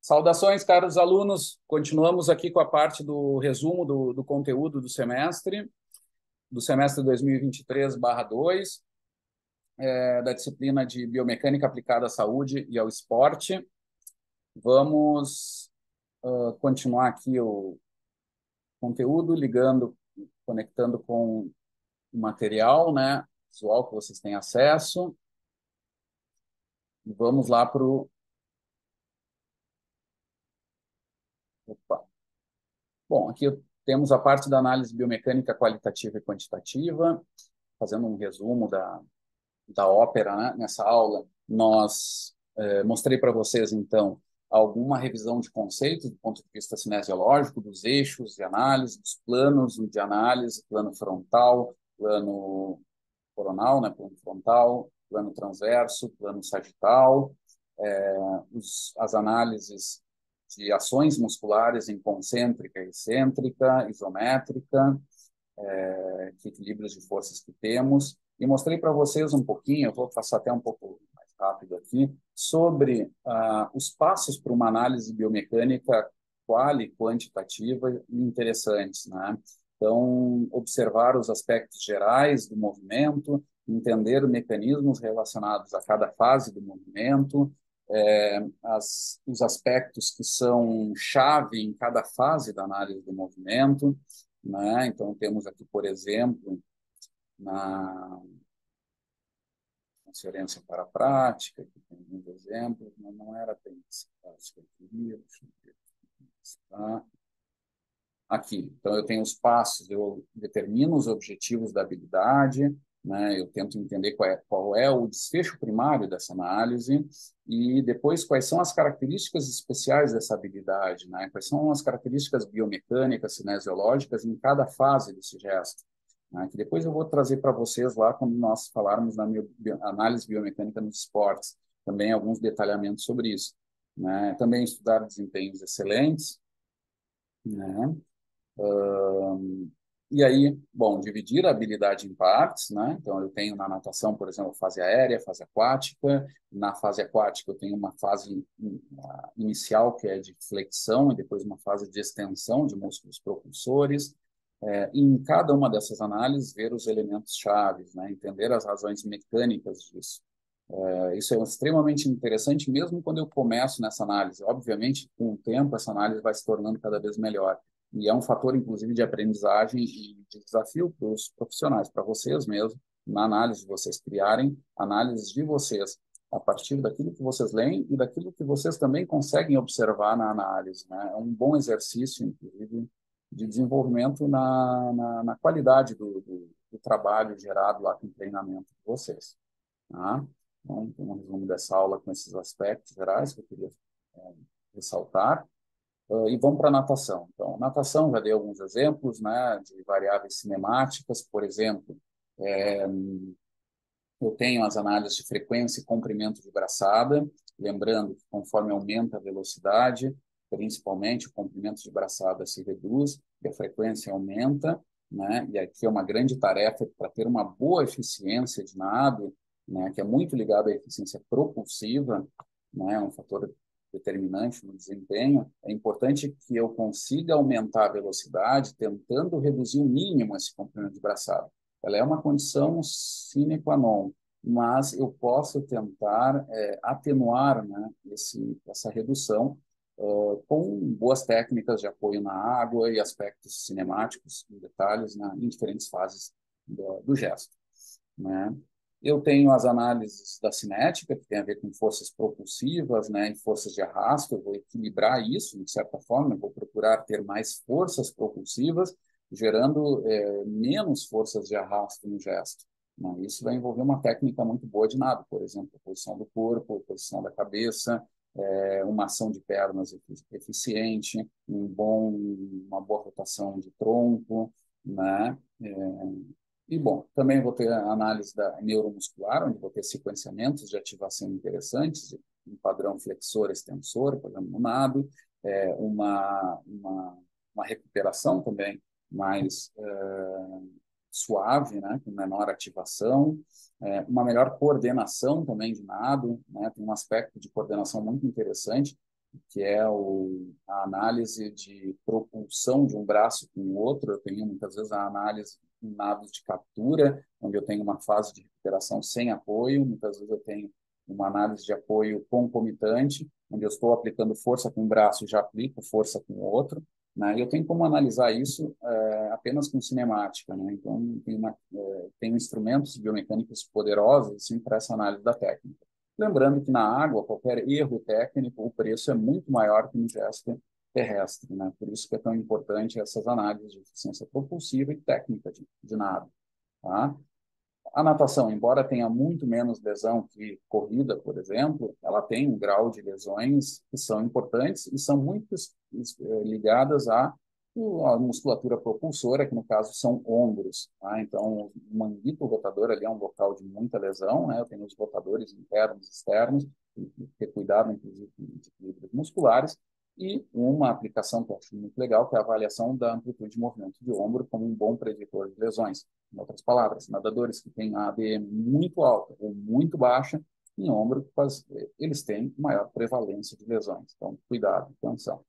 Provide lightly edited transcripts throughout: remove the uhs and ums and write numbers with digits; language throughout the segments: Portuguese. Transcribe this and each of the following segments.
Saudações, caros alunos. Continuamos aqui com a parte do resumo do conteúdo do semestre 2023/2, da disciplina de Biomecânica aplicada à saúde e ao esporte. Vamos continuar aqui o conteúdo, conectando com o material, né, visual que vocês têm acesso. E vamos lá para o... Bom, aqui temos a parte da análise biomecânica qualitativa e quantitativa, fazendo um resumo da ópera, né? Nessa aula, mostrei para vocês, então, alguma revisão de conceitos do ponto de vista cinesiológico, dos eixos de análise, dos planos de análise, plano frontal, plano coronal, né? Plano frontal, plano transverso, plano sagital, as análises de ações musculares em concêntrica, excêntrica, isométrica, que equilíbrios de forças que temos, e mostrei para vocês um pouquinho, eu vou passar até um pouco mais rápido aqui, sobre os passos para uma análise biomecânica quali quantitativa e interessantes, né? Então, observar os aspectos gerais do movimento, entender mecanismos relacionados a cada fase do movimento, os aspectos que são chave em cada fase da análise do movimento, né? Então, temos aqui, por exemplo, na transferência para a prática, que tem alguns exemplos, mas não era bem esse caso que eu queria. Deixa eu ver se está. Aqui, então, eu tenho os passos, eu determino os objetivos da habilidade, né? Eu tento entender qual é o desfecho primário dessa análise e depois quais são as características especiais dessa habilidade, né? Quais são as características biomecânicas, cinesiológicas em cada fase desse gesto, né? Que depois eu vou trazer para vocês lá quando nós falarmos na análise biomecânica nos esportes, também alguns detalhamentos sobre isso, né? Também estudar desempenhos excelentes, né? E aí, bom, dividir a habilidade em partes, né? Então, eu tenho na natação, por exemplo, fase aérea, fase aquática. Na fase aquática, eu tenho uma fase inicial, que é de flexão, e depois uma fase de extensão de músculos propulsores. E em cada uma dessas análises, ver os elementos chaves, né? Entender as razões mecânicas disso. Isso é extremamente interessante, mesmo quando eu começo nessa análise. Obviamente, com o tempo, essa análise vai se tornando cada vez melhor. E é um fator, inclusive, de aprendizagem e de desafio para os profissionais, para vocês mesmos, na análise de vocês criarem análises de vocês, a partir daquilo que vocês leem e daquilo que vocês também conseguem observar na análise, né? É um bom exercício, inclusive, de desenvolvimento na qualidade do trabalho gerado lá com o treinamento de vocês. Tá? Então, um resumo dessa aula com esses aspectos gerais que eu queria ressaltar. E vamos para a natação. Então, natação, já dei alguns exemplos, né, de variáveis cinemáticas, por exemplo, eu tenho as análises de frequência e comprimento de braçada, lembrando que conforme aumenta a velocidade, principalmente o comprimento de braçada se reduz e a frequência aumenta, né? E aqui é uma grande tarefa para ter uma boa eficiência de nado, né, que é muito ligado à eficiência propulsiva, né, um fator determinante no desempenho. É importante que eu consiga aumentar a velocidade, tentando reduzir o mínimo esse comprimento de braçada. Ela é uma condição sine qua non, mas eu posso tentar atenuar, né, essa redução com boas técnicas de apoio na água e aspectos cinemáticos, em detalhes, né, em diferentes fases do gesto, né? Eu tenho as análises da cinética, que tem a ver com forças propulsivas, né, e forças de arrasto. Eu vou equilibrar isso, de certa forma, eu vou procurar ter mais forças propulsivas, gerando menos forças de arrasto no gesto, né? Isso vai envolver uma técnica muito boa de nado, por exemplo, a posição do corpo, a posição da cabeça, uma ação de pernas eficiente, uma boa rotação de tronco, né? E, bom, também vou ter a análise da neuromuscular, onde vou ter sequenciamentos de ativação interessantes, um padrão flexor-extensor, padrão nado, uma recuperação também mais suave, né, com menor ativação, uma melhor coordenação também de nado, né, tem um aspecto de coordenação muito interessante, que é a análise de propulsão de um braço com o outro. Eu tenho muitas vezes a análise em nados de captura, onde eu tenho uma fase de recuperação sem apoio, muitas vezes eu tenho uma análise de apoio concomitante, onde eu estou aplicando força com um braço e já aplico força com o outro, né? E eu tenho como analisar isso apenas com cinemática, né? Então, tem instrumentos biomecânicos poderosos assim, para essa análise da técnica. Lembrando que na água, qualquer erro técnico, o preço é muito maior que no gesto terrestre, né? Por isso que é tão importante essas análises de eficiência propulsiva e técnica de nado, tá? A natação, embora tenha muito menos lesão que corrida, por exemplo, ela tem um grau de lesões que são importantes e são muito ligadas à musculatura propulsora, que no caso são ombros, tá? Então, o manguito rotador ali é um local de muita lesão, né? Eu tenho os rotadores internos e externos, tem que ter cuidado, inclusive, com equilíbrios musculares, e uma aplicação que eu acho muito legal, que é a avaliação da amplitude de movimento de ombro como um bom preditor de lesões. Em outras palavras, nadadores que têm a ADM muito alta ou muito baixa, em ombro, eles têm maior prevalência de lesões. Então, cuidado, atenção.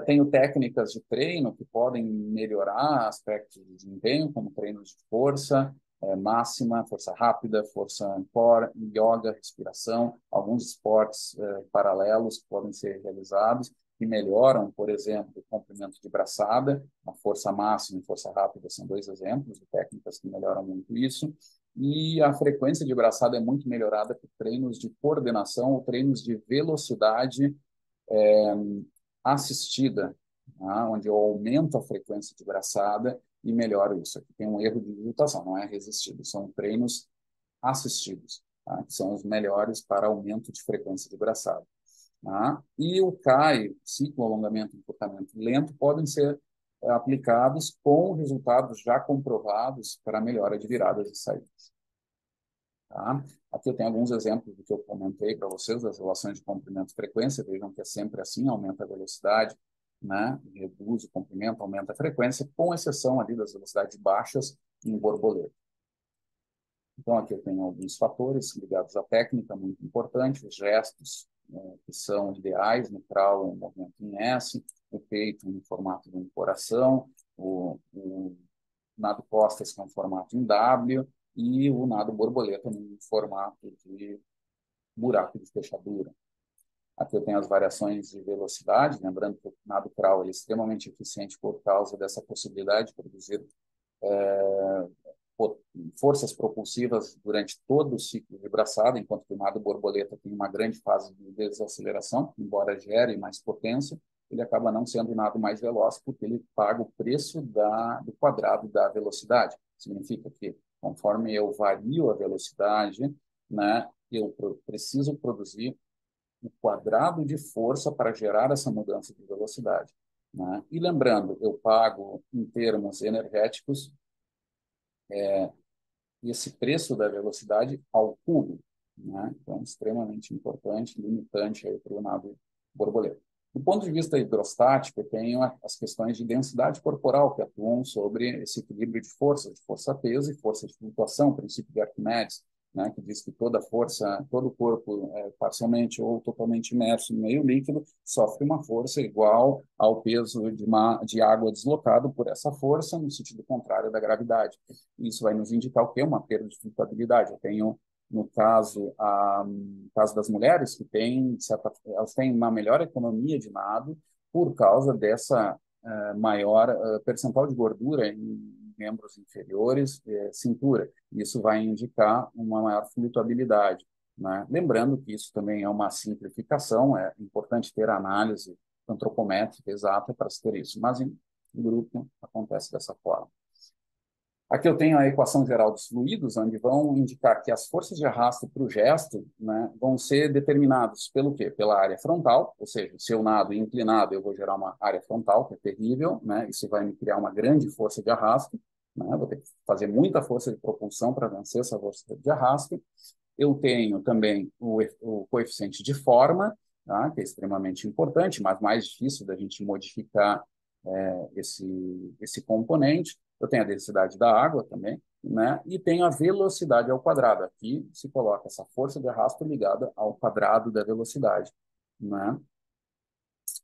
Tenho técnicas de treino que podem melhorar aspectos de desempenho, como treinos de força máxima, força rápida, força core, yoga, respiração, alguns esportes paralelos que podem ser realizados que melhoram, por exemplo, o comprimento de braçada, a força máxima e força rápida são dois exemplos de técnicas que melhoram muito isso. E a frequência de braçada é muito melhorada por treinos de coordenação ou treinos de velocidade assistida, tá? Onde eu aumento a frequência de braçada e melhoro isso. Aqui tem um erro de digitação, não é resistido, são treinos assistidos, tá? Que são os melhores para aumento de frequência de braçada. Tá? E o CAI, ciclo, alongamento e encurtamento lento, podem ser aplicados com resultados já comprovados para melhora de viradas e saídas. Tá? Aqui eu tenho alguns exemplos do que eu comentei para vocês, das relações de comprimento e frequência. Vejam que é sempre assim, aumenta a velocidade, né? Reduz o comprimento, aumenta a frequência, com exceção ali das velocidades baixas em borboleta. Então, aqui eu tenho alguns fatores ligados à técnica, muito importante, os gestos, que são ideais, no crawl, um movimento em S, o peito no formato de um coração, o nado costas, que é um formato em W, e o nado borboleta no formato de buraco de fechadura. Aqui eu tenho as variações de velocidade, lembrando que o nado crawl é extremamente eficiente por causa dessa possibilidade de produzir forças propulsivas durante todo o ciclo de braçada, enquanto que o nado borboleta tem uma grande fase de desaceleração, embora gere mais potência, ele acaba não sendo o nado mais veloz porque ele paga o preço do quadrado da velocidade. Significa que, conforme eu vario a velocidade, né, eu preciso produzir o quadrado de força para gerar essa mudança de velocidade, né? E lembrando, eu pago em termos energéticos esse preço da velocidade ao cubo, né? Então, extremamente importante, limitante aí para o nado borboleta. Do ponto de vista hidrostático, eu tenho as questões de densidade corporal que atuam sobre esse equilíbrio de força-peso e força de flutuação, o princípio de Arquimedes, né, que diz que toda força, todo o corpo parcialmente ou totalmente imerso em meio líquido sofre uma força igual ao peso de água deslocado por essa força no sentido contrário da gravidade. Isso vai nos indicar o quê? Uma perda de flutuabilidade. Eu tenho, no caso das mulheres, que elas têm uma melhor economia de nado por causa dessa maior percentual de gordura em membros inferiores, cintura. Isso vai indicar uma maior flutuabilidade, né? Lembrando que isso também é uma simplificação, é importante ter análise antropométrica exata para se ter isso, mas em grupo acontece dessa forma. Aqui eu tenho a equação geral dos fluidos, onde vão indicar que as forças de arrasto para o gesto, né, vão ser determinadas pelo quê? Pela área frontal, ou seja, se eu nado inclinado, eu vou gerar uma área frontal, que é terrível, né? Isso vai me criar uma grande força de arrasto, né? Vou ter que fazer muita força de propulsão para vencer essa força de arrasto. Eu tenho também o coeficiente de forma, tá? Que é extremamente importante, mas mais difícil da gente modificar esse componente. Eu tenho a densidade da água também, né? E tenho a velocidade ao quadrado. Aqui se coloca essa força de arrasto ligada ao quadrado da velocidade, né?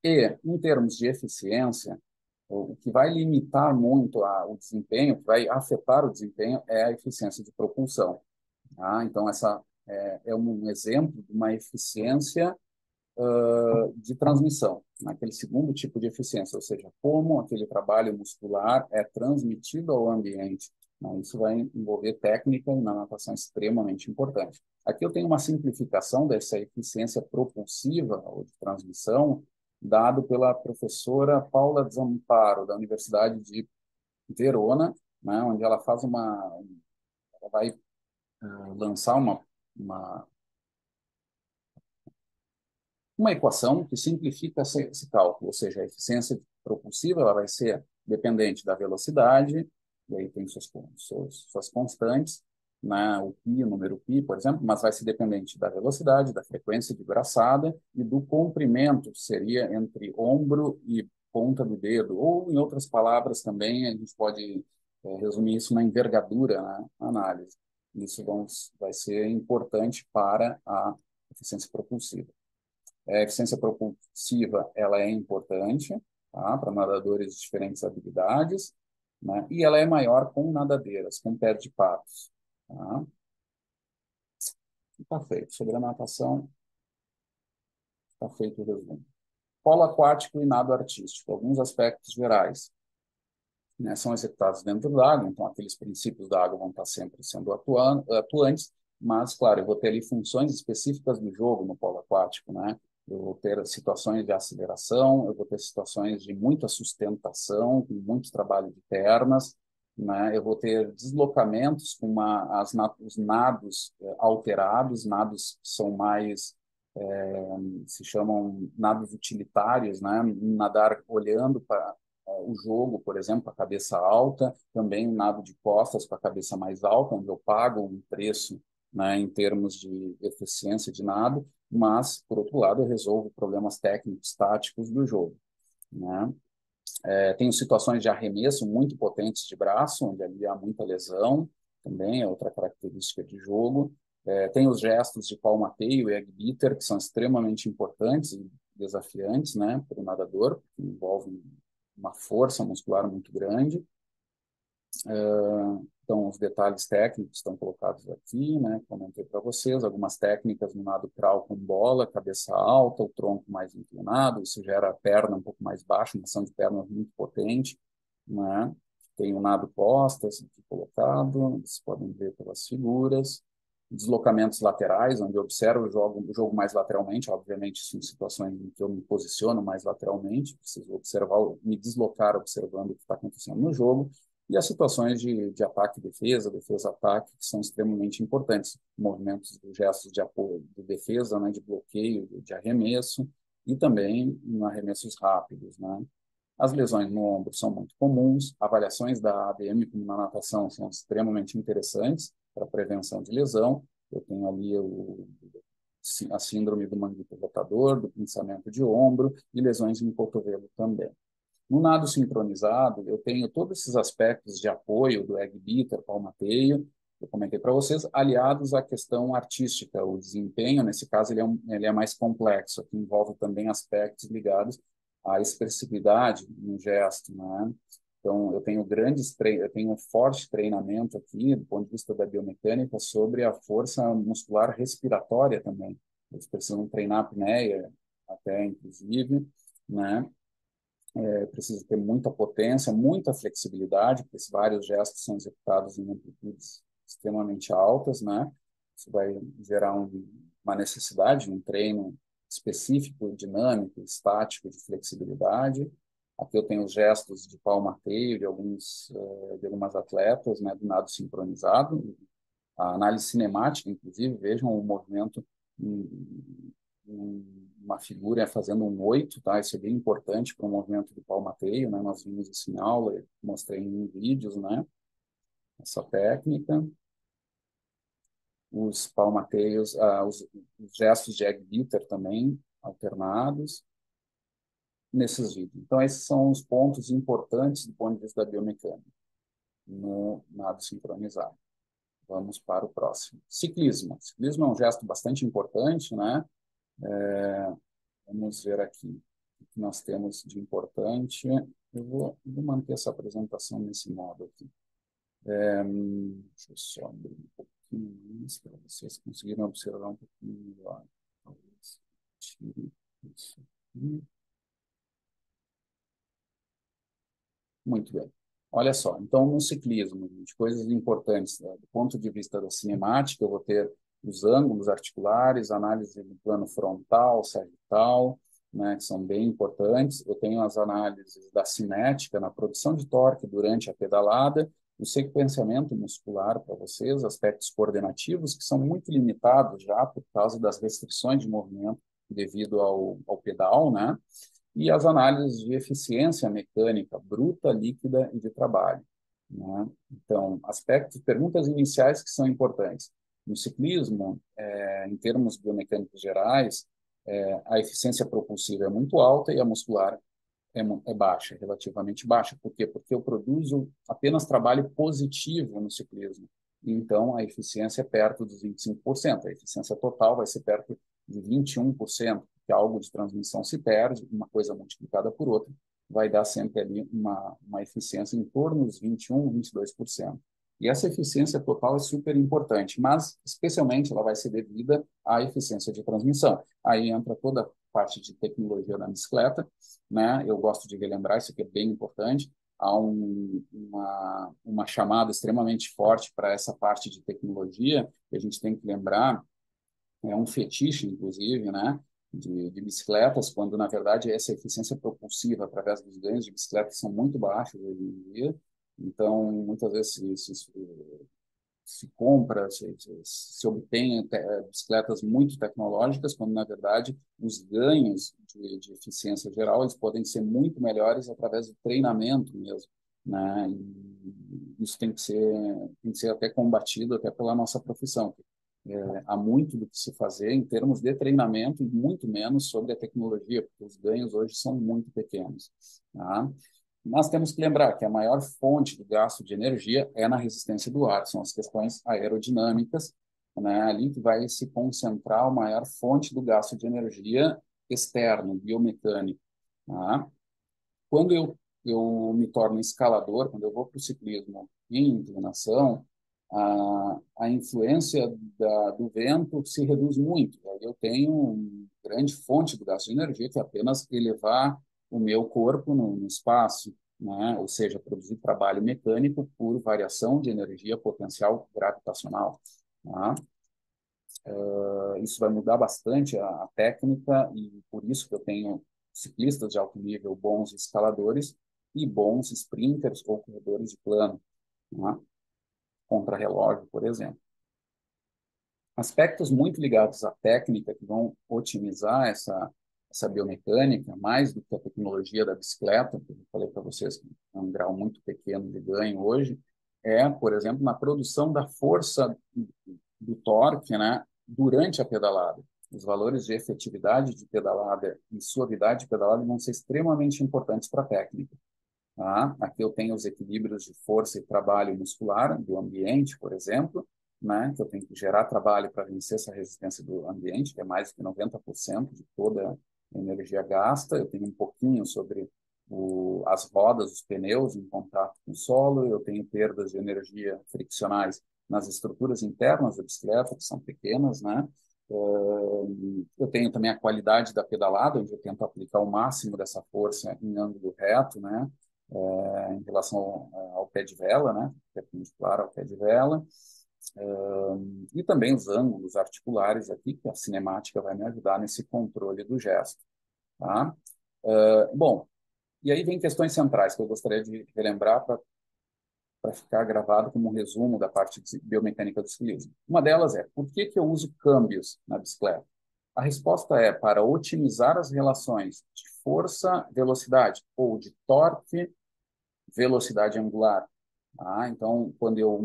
E, em termos de eficiência, o que vai limitar muito o desempenho, o que vai afetar o desempenho, é a eficiência de propulsão. Tá? Então, essa é um exemplo de uma eficiência de transmissão, naquele segundo tipo de eficiência, ou seja, como aquele trabalho muscular é transmitido ao ambiente. Né? Isso vai envolver técnica e na natação é extremamente importante. Aqui eu tenho uma simplificação dessa eficiência propulsiva ou de transmissão, dado pela professora Paula Zamparo, da Universidade de Verona, né, onde ela ela vai lançar uma uma equação que simplifica esse cálculo, ou seja, a eficiência propulsiva ela vai ser dependente da velocidade, e aí tem suas constantes, né, o π, o número π, por exemplo, mas vai ser dependente da velocidade, da frequência de braçada e do comprimento, que seria entre ombro e ponta do dedo, ou, em outras palavras, também a gente pode resumir isso na envergadura, né, na análise. Isso vai ser importante para a eficiência propulsiva. A eficiência propulsiva ela é importante, tá, para nadadores de diferentes habilidades, né, e ela é maior com nadadeiras, com pé de patos. Tá? Está feito. Sobre a natação, está feito o resumo. Polo aquático e nado artístico. Alguns aspectos gerais, né, são executados dentro da água, então aqueles princípios da água vão estar sempre sendo atuantes, mas, claro, eu vou ter ali funções específicas do jogo no polo aquático, né? Eu vou ter situações de aceleração, eu vou ter situações de muita sustentação, com muito trabalho de pernas, né? Eu vou ter deslocamentos com os nados alterados, nados que são mais se chamam nados utilitários, né? Nadar olhando para o jogo, por exemplo, a cabeça alta, também um nado de costas com a cabeça mais alta, onde eu pago um preço, né, em termos de eficiência de nado, mas, por outro lado, eu resolvo problemas técnicos, táticos do jogo. Né? Tenho situações de arremesso muito potentes de braço, onde ali há muita lesão, também é outra característica de jogo. Tem os gestos de palmateio e egg beater, que são extremamente importantes e desafiantes, né, para o nadador, que envolvem uma força muscular muito grande. Então, os detalhes técnicos estão colocados aqui, né? Comentei para vocês algumas técnicas no nado crawl com bola, cabeça alta, o tronco mais inclinado, isso gera a perna um pouco mais baixa, uma ação de pernas muito potente, né? Tem o nado costas aqui colocado, vocês podem ver pelas figuras. Deslocamentos laterais, onde eu observo o jogo mais lateralmente, obviamente, em situações em que eu me posiciono mais lateralmente, preciso observar, me deslocar observando o que está acontecendo no jogo, e as situações de ataque e defesa, defesa-ataque, que são extremamente importantes. Movimentos, gestos de apoio, de defesa, né, de bloqueio, de arremesso, e também em arremessos rápidos. Né? As lesões no ombro são muito comuns, avaliações da ADM, como na natação, são extremamente interessantes para a prevenção de lesão. Eu tenho ali a síndrome do manguito rotador, do pinçamento de ombro e lesões no cotovelo também. No nado sincronizado, eu tenho todos esses aspectos de apoio do egg beater, palmateio, eu comentei para vocês, aliados à questão artística, o desempenho, nesse caso, ele é mais complexo, que envolve também aspectos ligados à expressividade no gesto, né? Então, eu tenho um forte treinamento aqui, do ponto de vista da biomecânica, sobre a força muscular respiratória também. Eles precisam treinar a apneia, até, inclusive, né? Precisa ter muita potência, muita flexibilidade, porque esses vários gestos são executados em amplitudes extremamente altas, né? Isso vai gerar uma necessidade, um treino específico, dinâmico, estático, de flexibilidade. Aqui eu tenho os gestos de palmateio de algumas atletas, né, do nado sincronizado, a análise cinemática, inclusive, vejam o movimento uma figura fazendo um 8, tá? Isso é bem importante para o movimento do palmateio, né? Nós vimos isso em aula, mostrei em vídeos, né? Essa técnica. Os palmateios, os gestos de egg beater também, alternados, nesses vídeos. Então, esses são os pontos importantes do ponto de vista da biomecânica, no nado sincronizado. Vamos para o próximo. Ciclismo. Ciclismo é um gesto bastante importante, né? Vamos ver aqui. que nós temos de importante? Eu vou manter essa apresentação nesse modo aqui. Deixa eu só abrir um pouquinho mais para vocês conseguirem observar um pouquinho melhor. Talvez tire isso aqui. Muito bem. Olha só, então no ciclismo, gente, coisas importantes, né? Do ponto de vista da cinemática, eu vou ter os ângulos articulares, análise do plano frontal, sagital, né, que são bem importantes. Eu tenho as análises da cinética na produção de torque durante a pedalada, o sequenciamento muscular para vocês, aspectos coordenativos que são muito limitados já por causa das restrições de movimento devido ao pedal, né? E as análises de eficiência mecânica bruta, líquida e de trabalho, né? Então, aspectos, perguntas iniciais que são importantes. No ciclismo, em termos biomecânicos gerais, a eficiência propulsiva é muito alta e a muscular é baixa, relativamente baixa. Por quê? Porque eu produzo apenas trabalho positivo no ciclismo. Então, a eficiência é perto dos 25%. A eficiência total vai ser perto de 21%, porque algo de transmissão se perde, uma coisa multiplicada por outra, vai dar sempre ali uma eficiência em torno dos 21%, 22%. E essa eficiência total é super importante, mas especialmente ela vai ser devida à eficiência de transmissão. Aí entra toda a parte de tecnologia da bicicleta, né? Eu gosto de relembrar, isso aqui é bem importante. Há uma chamada extremamente forte para essa parte de tecnologia, que a gente tem que lembrar, é um fetiche, inclusive, né? De bicicletas, quando, na verdade, essa eficiência propulsiva através dos ganhos de bicicletas são muito baixos hoje em dia. Então, muitas vezes se compra, se obtém bicicletas muito tecnológicas, quando, na verdade, os ganhos de eficiência geral eles podem ser muito melhores através do treinamento mesmo, né? E isso tem que ser até combatido até pela nossa profissão. Há muito do que se fazer em termos de treinamento e muito menos sobre a tecnologia, porque os ganhos hoje são muito pequenos, tá? Nós temos que lembrar que a maior fonte do gasto de energia é na resistência do ar, são as questões aerodinâmicas, né? Ali que vai se concentrar a maior fonte do gasto de energia externo, biomecânico, tá? Quando eu me torno escalador, quando eu vou para o ciclismo em inclinação, a influência do vento se reduz muito. Aí eu tenho uma grande fonte do gasto de energia, que é apenas elevar o meu corpo no espaço, né? Ou seja, produzir trabalho mecânico por variação de energia potencial gravitacional, tá? Isso vai mudar bastante a técnica e por isso que eu tenho ciclistas de alto nível, bons escaladores e bons sprinters ou corredores de plano, né? Contra-relógio, por exemplo. Aspectos muito ligados à técnica que vão otimizar essa biomecânica, mais do que a tecnologia da bicicleta, que eu falei para vocês que é um grau muito pequeno de ganho hoje, por exemplo, na produção da força do torque, né, durante a pedalada. Os valores de efetividade de pedalada e suavidade de pedalada vão ser extremamente importantes para a técnica. Tá? Aqui eu tenho os equilíbrios de força e trabalho muscular do ambiente, por exemplo, né? Que eu tenho que gerar trabalho para vencer essa resistência do ambiente, que é mais de 90% de toda a energia gasta. Eu tenho um pouquinho sobre as rodas, os pneus em contato com o solo. Eu tenho perdas de energia friccionais nas estruturas internas da bicicleta, que são pequenas, né? Eu tenho também a qualidade da pedalada, onde eu tento aplicar o máximo dessa força em ângulo reto, né? Em relação ao pé de vela, né? Perpendicular ao pé de vela. E também os ângulos articulares aqui, que a cinemática vai me ajudar nesse controle do gesto, tá? Bom, e aí vem questões centrais que eu gostaria de relembrar para ficar gravado como um resumo da parte de biomecânica do ciclismo. Uma delas é, por que eu uso câmbios na bicicleta? A resposta é para otimizar as relações de força, velocidade, ou de torque, velocidade angular. Então, quando eu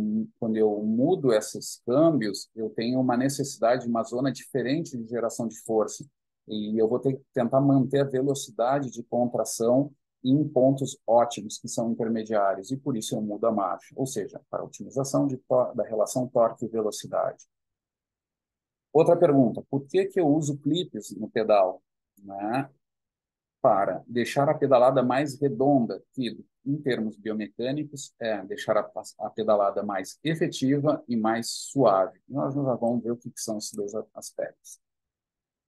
mudo esses câmbios, eu tenho uma necessidade de uma zona diferente de geração de força. E eu vou ter que tentar manter a velocidade de contração em pontos ótimos, que são intermediários, e por isso eu mudo a marcha. Ou seja, para a otimização da relação torque e velocidade. Outra pergunta, por que eu uso clipes no pedal? Né? para deixar a pedalada mais redonda, que em termos biomecânicos é deixar a pedalada mais efetiva e mais suave. Nós já vamos ver o que são esses dois aspectos,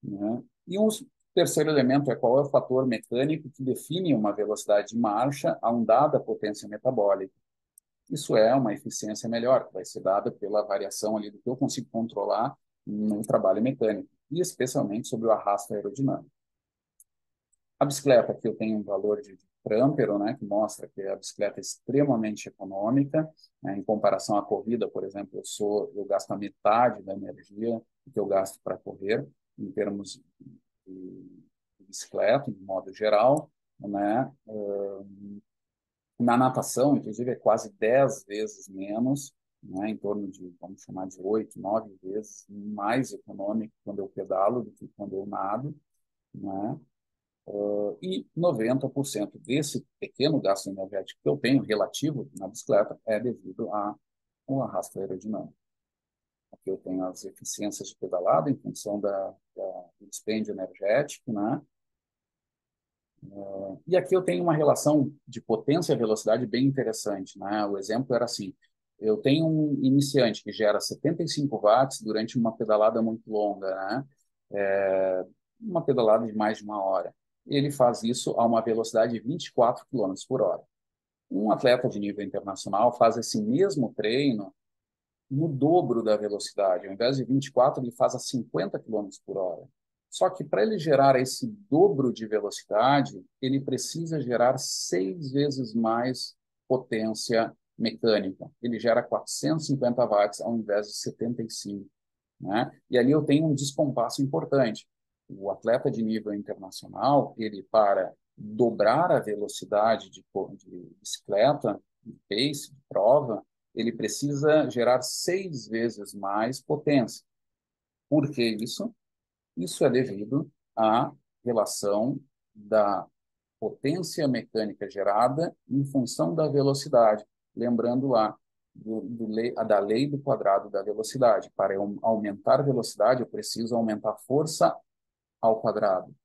né? E um terceiro elemento é qual é o fator mecânico que define uma velocidade de marcha a uma dada potência metabólica. Isso é uma eficiência melhor, que vai ser dada pela variação ali do que eu consigo controlar no trabalho mecânico, e especialmente sobre o arrasto aerodinâmico. A bicicleta, aqui eu tenho um valor de Prampero, né, que mostra que a bicicleta é extremamente econômica, né, em comparação à corrida, por exemplo, eu gasto a metade da energia que eu gasto para correr, em termos de bicicleta, de modo geral, né? Na natação, inclusive, é quase 10 vezes menos, né, em torno de, vamos chamar de 8, 9 vezes mais econômico quando eu pedalo do que quando eu nado, né? E 90% desse pequeno gasto energético que eu tenho relativo na bicicleta é devido ao arrasto aerodinâmico. Aqui eu tenho as eficiências de pedalada em função do dispêndio energético, né? E aqui eu tenho uma relação de potência e velocidade bem interessante, né? O exemplo era assim, eu tenho um iniciante que gera 75 watts durante uma pedalada muito longa, né? Uma pedalada de mais de uma hora. Ele faz isso a uma velocidade de 24 km por hora. Um atleta de nível internacional faz esse mesmo treino no dobro da velocidade. Ao invés de 24, ele faz a 50 km por hora. Só que para ele gerar esse dobro de velocidade, ele precisa gerar 6 vezes mais potência mecânica. Ele gera 450 watts ao invés de 75, né? E ali eu tenho um descompasso importante. O atleta de nível internacional, ele para dobrar a velocidade de bicicleta, de pace, de prova, ele precisa gerar 6 vezes mais potência. Por que isso? Isso é devido à relação da potência mecânica gerada em função da velocidade. Lembrando lá da lei do quadrado da velocidade. Para eu aumentar a velocidade, eu preciso aumentar a força ao quadrado.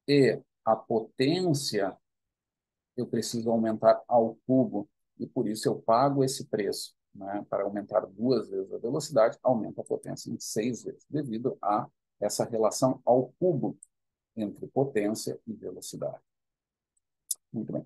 E a potência eu preciso aumentar ao cubo. E por isso eu pago esse preço. Né? Para aumentar 2 vezes a velocidade, aumenta a potência em 6 vezes, devido a essa relação ao cubo entre potência e velocidade. Muito bem.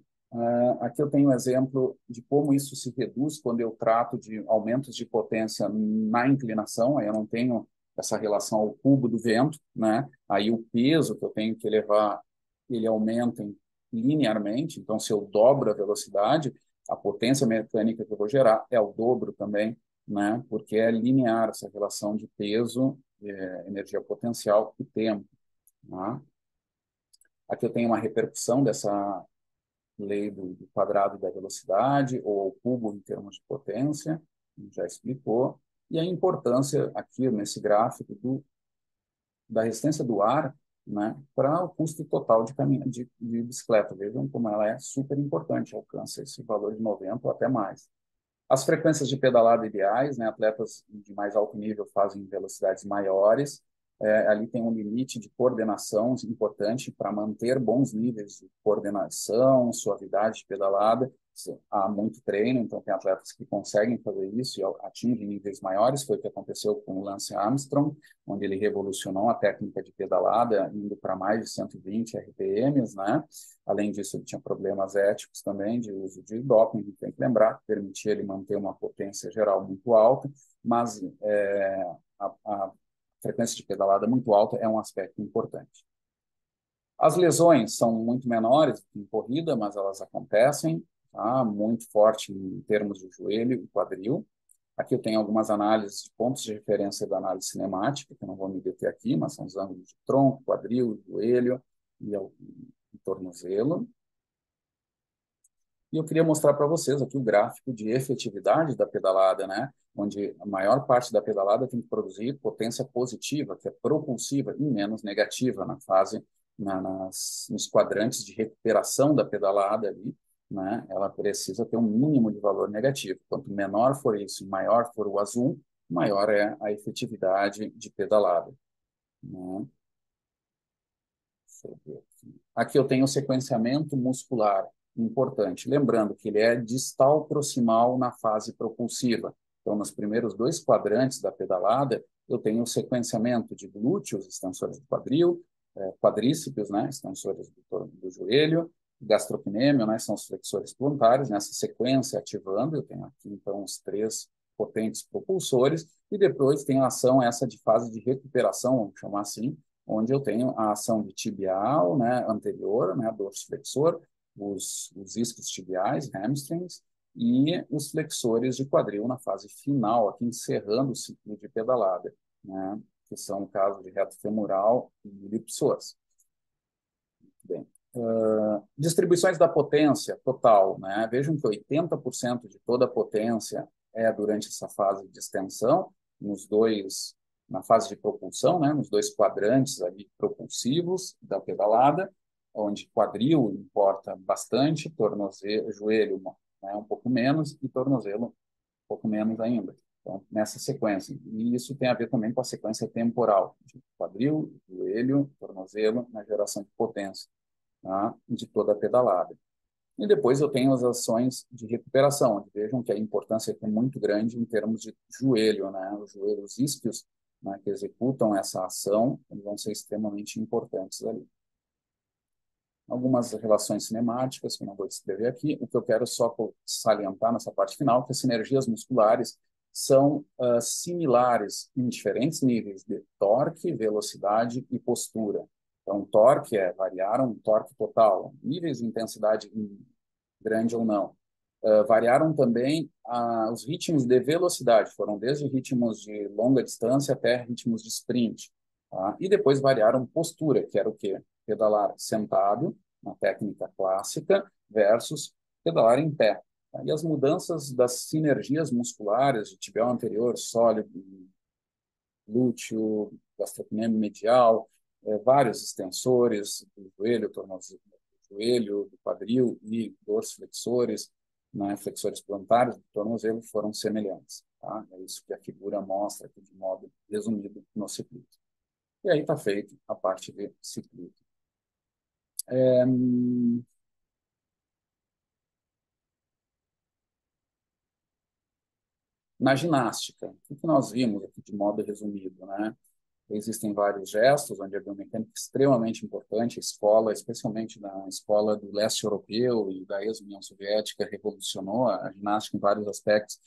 Aqui eu tenho um exemplo de como isso se reduz quando eu trato de aumentos de potência na inclinação. Aí eu não tenho essa relação ao cubo do vento, né? Aí o peso que eu tenho que levar, ele aumenta linearmente. Então, se eu dobro a velocidade, a potência mecânica que eu vou gerar é o dobro também, né? Porque é linear essa relação de peso, energia potencial e tempo, né? Aqui eu tenho uma repercussão dessa lei do quadrado da velocidade, ou ao cubo em termos de potência, já explicou, e a importância aqui nesse gráfico da resistência do ar, né, para o custo total de bicicleta. Vejam como ela é super importante, alcança esse valor de 90 ou até mais. As frequências de pedalada ideais, né, atletas de mais alto nível fazem velocidades maiores, ali tem um limite de coordenação importante para manter bons níveis de coordenação, suavidade de pedalada. Há muito treino, então tem atletas que conseguem fazer isso e atingem níveis maiores. Foi o que aconteceu com o Lance Armstrong, onde ele revolucionou a técnica de pedalada, indo para mais de 120 RPMs, né? Além disso, ele tinha problemas éticos também de uso de doping, tem que lembrar, que permitia ele manter uma potência geral muito alta, mas a frequência de pedalada muito alta é um aspecto importante. As lesões são muito menores em corrida, mas elas acontecem, tá? Muito forte em termos de joelho e quadril. Aqui eu tenho algumas análises de pontos de referência da análise cinemática, que eu não vou me deter aqui, mas são os ângulos de tronco, quadril, joelho e tornozelo. E eu queria mostrar para vocês aqui o gráfico de efetividade da pedalada, né? Onde a maior parte da pedalada tem que produzir potência positiva, que é propulsiva, e menos negativa na fase, nos quadrantes de recuperação da pedalada ali, né? Ela precisa ter um mínimo de valor negativo. Quanto menor for isso, maior for o azul, maior é a efetividade de pedalada, né? Deixa eu ver aqui. Aqui eu tenho o sequenciamento muscular importante. Lembrando que ele é distal proximal na fase propulsiva. Então, nos primeiros dois quadrantes da pedalada, eu tenho o sequenciamento de glúteos, extensores do quadril, quadríceps, né, extensores do joelho, gastrocnêmio, né, são os flexores plantares, nessa sequência ativando. Eu tenho aqui, então, os três potentes propulsores, e depois tem a ação essa de fase de recuperação, vamos chamar assim, onde eu tenho a ação de tibial, né, anterior, né, dorsiflexor, os isquios tibiais, hamstrings, e os flexores de quadril na fase final, aqui encerrando o ciclo de pedalada, né, que são o caso de reto femoral e ilipsoas. Bem, distribuições da potência total, né? Vejam que 80% de toda a potência é durante essa fase de extensão, na fase de propulsão, né? Nos dois quadrantes ali propulsivos da pedalada, onde quadril importa bastante, tornozelo, joelho, né? Um pouco menos, e tornozelo um pouco menos ainda. Então, nessa sequência. E isso tem a ver também com a sequência temporal, de quadril, joelho, tornozelo, na geração de potência, tá? De toda a pedalada. E depois eu tenho as ações de recuperação, onde vejam que a importância é muito grande em termos de joelho, né? Os joelhos isquios, né, que executam essa ação, eles vão ser extremamente importantes ali. Algumas relações cinemáticas, que eu não vou descrever aqui. O que eu quero só salientar nessa parte final, que as sinergias musculares são similares em diferentes níveis de torque, velocidade e postura. Então, torque variaram, torque total, níveis de intensidade grande ou não. Variaram também os ritmos de velocidade, foram desde ritmos de longa distância até ritmos de sprint. Tá? E depois variaram postura, que era o quê? Pedalar sentado, na técnica clássica, versus pedalar em pé. Tá? E as mudanças das sinergias musculares de tibial anterior, sólido, glúteo, gastrocnêmio medial, vários extensores do joelho, tornozelo, do joelho, do quadril e dorsiflexores, né, flexores plantares do tornozelo foram semelhantes. Tá? É isso que a figura mostra aqui de modo resumido no ciclismo. E aí está feito a parte de ciclismo. Na ginástica, o que nós vimos aqui de modo resumido, né? Existem vários gestos onde a biomecânica é extremamente importante. A escola, especialmente na escola do leste europeu e da ex-União Soviética, revolucionou a ginástica em vários aspectos,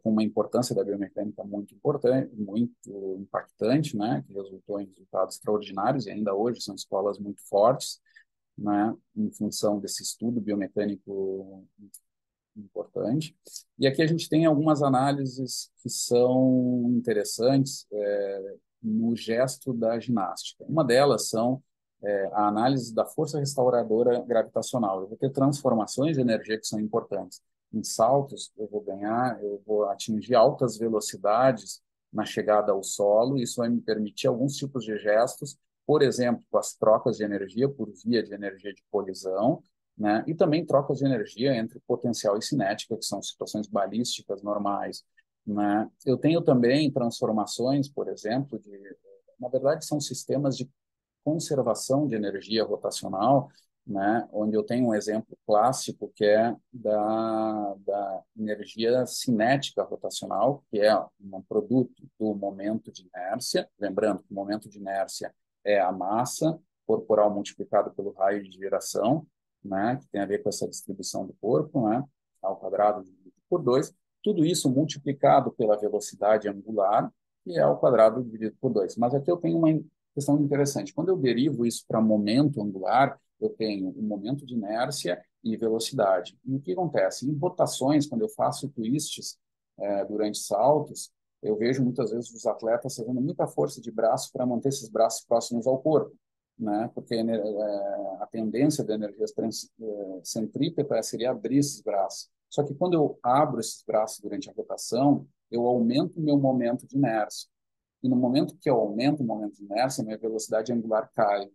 com uma importância da biomecânica muito importante, muito impactante, né, que resultou em resultados extraordinários e ainda hoje são escolas muito fortes, né, em função desse estudo biomecânico importante. E aqui a gente tem algumas análises que são interessantes no gesto da ginástica. Uma delas são a análise da força restauradora gravitacional. Eu vou ter transformações de energia que são importantes. Em saltos, eu vou atingir altas velocidades na chegada ao solo. Isso vai me permitir alguns tipos de gestos, por exemplo, as trocas de energia por via de energia de colisão, né? E também trocas de energia entre potencial e cinética, que são situações balísticas normais, né? Eu tenho também transformações, por exemplo, na verdade, são sistemas de conservação de energia rotacional, né? Onde eu tenho um exemplo clássico que é da energia cinética rotacional, que é um produto do momento de inércia. Lembrando que o momento de inércia é a massa corporal multiplicado pelo raio de geração, né? Que tem a ver com essa distribuição do corpo, né? Ao quadrado dividido por 2. Tudo isso multiplicado pela velocidade angular, que é ao quadrado dividido por 2. Mas aqui eu tenho uma questão interessante. Quando eu derivo isso para momento angular, eu tenho o momento de inércia e velocidade. E o que acontece? Em rotações, quando eu faço twists durante saltos, eu vejo muitas vezes os atletas fazendo muita força de braço para manter esses braços próximos ao corpo, né? Porque a tendência da energia centrípeta seria abrir esses braços. Só que quando eu abro esses braços durante a rotação, eu aumento o meu momento de inércia. E no momento que eu aumento o momento de inércia, minha velocidade angular cai.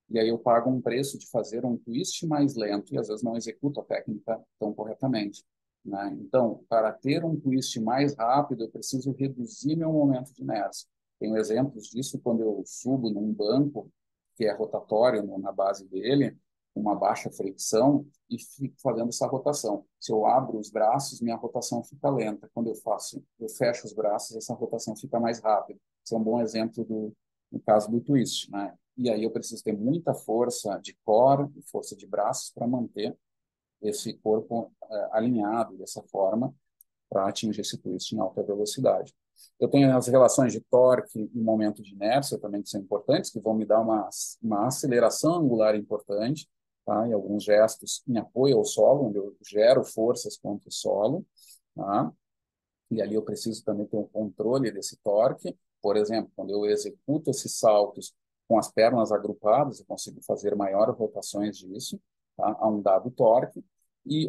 E aí eu pago um preço de fazer um twist mais lento e às vezes não executo a técnica tão corretamente, né? Então, para ter um twist mais rápido, eu preciso reduzir meu momento de inércia. Tenho exemplos disso quando eu subo num banco que é rotatório na base dele, uma baixa fricção e fico fazendo essa rotação. Se eu abro os braços, minha rotação fica lenta. Quando eu fecho os braços, essa rotação fica mais rápida. Esse é um bom exemplo no caso do twist, né? E aí eu preciso ter muita força de core e força de braços para manter esse corpo alinhado dessa forma para atingir esse twist em alta velocidade. Eu tenho as relações de torque e momento de inércia também que são importantes, que vão me dar uma aceleração angular importante, tá? E alguns gestos em apoio ao solo, onde eu gero forças contra o solo, tá? E ali eu preciso também ter um controle desse torque. Por exemplo, quando eu executo esses saltos com as pernas agrupadas, eu consigo fazer maiores rotações disso, tá? A um dado torque.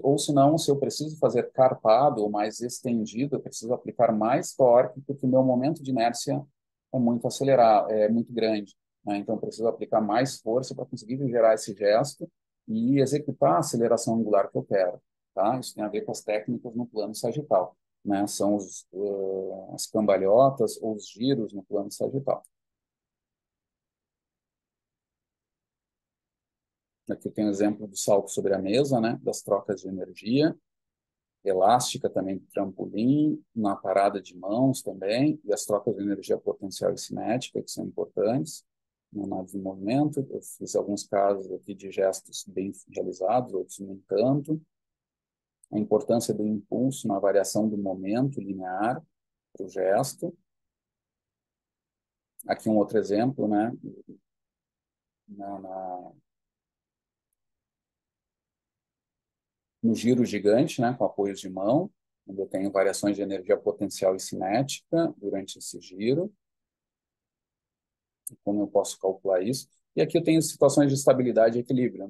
Ou se não, se eu preciso fazer carpado ou mais estendido, eu preciso aplicar mais torque, porque o meu momento de inércia é muito acelerado, é muito grande, né? Então, eu preciso aplicar mais força para conseguir gerar esse gesto e executar a aceleração angular que eu quero, tá? Isso tem a ver com as técnicas no plano sagital, né? São as cambalhotas ou os giros no plano sagital. Aqui tem o exemplo do salto sobre a mesa, né? Das trocas de energia, elástica também, trampolim, na parada de mãos também, e as trocas de energia potencial e cinética, que são importantes no análise de movimento. Eu fiz alguns casos aqui de gestos bem realizados, outros nem tanto. A importância do impulso na variação do momento linear para o gesto. Aqui um outro exemplo, né? Na, na, no giro gigante, né? Com apoios de mão, onde eu tenho variações de energia potencial e cinética durante esse giro. Como eu posso calcular isso? E aqui eu tenho situações de estabilidade e equilíbrio,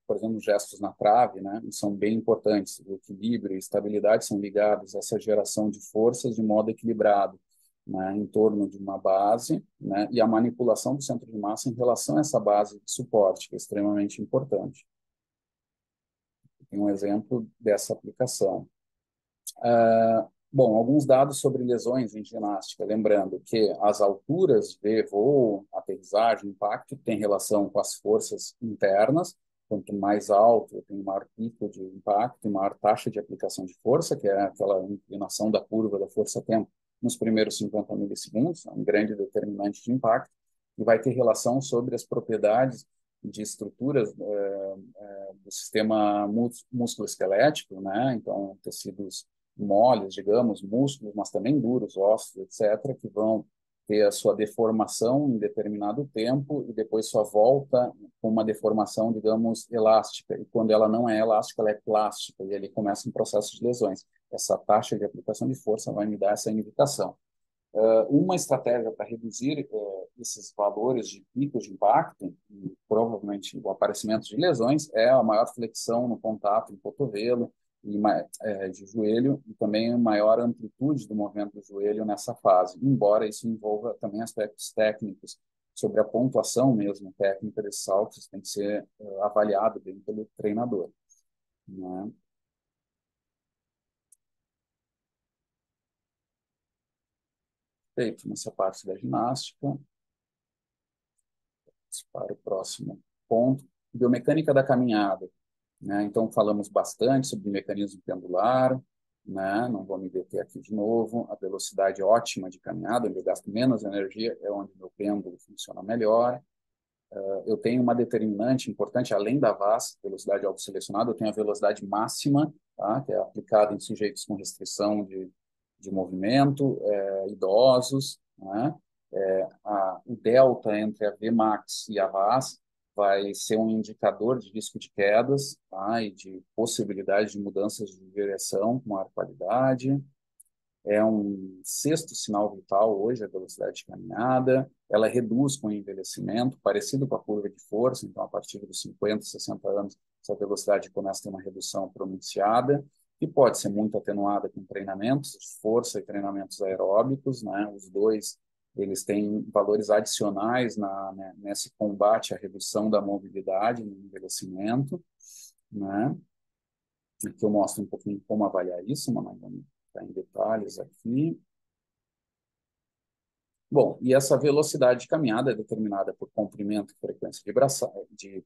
por exemplo, gestos na trave, né? São bem importantes. O equilíbrio e estabilidade são ligados a essa geração de forças de modo equilibrado, né? Em torno de uma base, né? E a manipulação do centro de massa em relação a essa base de suporte, que é extremamente importante. Tem um exemplo dessa aplicação. Bom, alguns dados sobre lesões em ginástica, lembrando que as alturas de voo, aterrissagem, impacto, têm relação com as forças internas. Quanto mais alto, eu tenho maior pico de impacto e maior taxa de aplicação de força, que é aquela inclinação da curva da força-tempo nos primeiros 50 milissegundos, é um grande determinante de impacto, e vai ter relação sobre as propriedades de estruturas do sistema músculo-esquelético, né? Então, tecidos moles, digamos, músculos, mas também duros, ossos, etc., que vão ter a sua deformação em determinado tempo e depois sua volta com uma deformação, digamos, elástica. E quando ela não é elástica, ela é plástica, e ali começa um processo de lesões. Essa taxa de aplicação de força vai me dar essa indicação. Uma estratégia para reduzir esses valores de picos de impacto, e provavelmente o aparecimento de lesões, é a maior flexão no contato em cotovelo e de joelho, e também a maior amplitude do movimento do joelho nessa fase, embora isso envolva também aspectos técnicos sobre a pontuação mesmo técnica desses saltos, tem que ser avaliado bem pelo treinador, né? Feito nessa parte da ginástica, para o próximo ponto, biomecânica da caminhada, né? Então, falamos bastante sobre o mecanismo pendular, né? Não vou me deter aqui de novo. A velocidade ótima de caminhada, onde eu gasto menos energia, é onde o meu pêndulo funciona melhor. Eu tenho uma determinante importante, além da VAS, velocidade autoselecionada, eu tenho a velocidade máxima, tá? Que é aplicada em sujeitos com restrição de movimento, idosos, né? O delta entre a Vmax e a VAS vai ser um indicador de risco de quedas, tá? E de possibilidade de mudanças de direção com maior qualidade. É um sexto sinal vital hoje, a velocidade de caminhada. Ela reduz com o envelhecimento, parecido com a curva de força, então a partir dos 50, 60 anos, essa velocidade começa a ter uma redução pronunciada, que pode ser muito atenuada com treinamentos de força e treinamentos aeróbicos, né? Os dois, eles têm valores adicionais né, nesse combate à redução da mobilidade no envelhecimento, né? Aqui eu mostro um pouquinho como avaliar isso, mas não vamos entrar em detalhes aqui. Bom, e essa velocidade de caminhada é determinada por comprimento e frequência de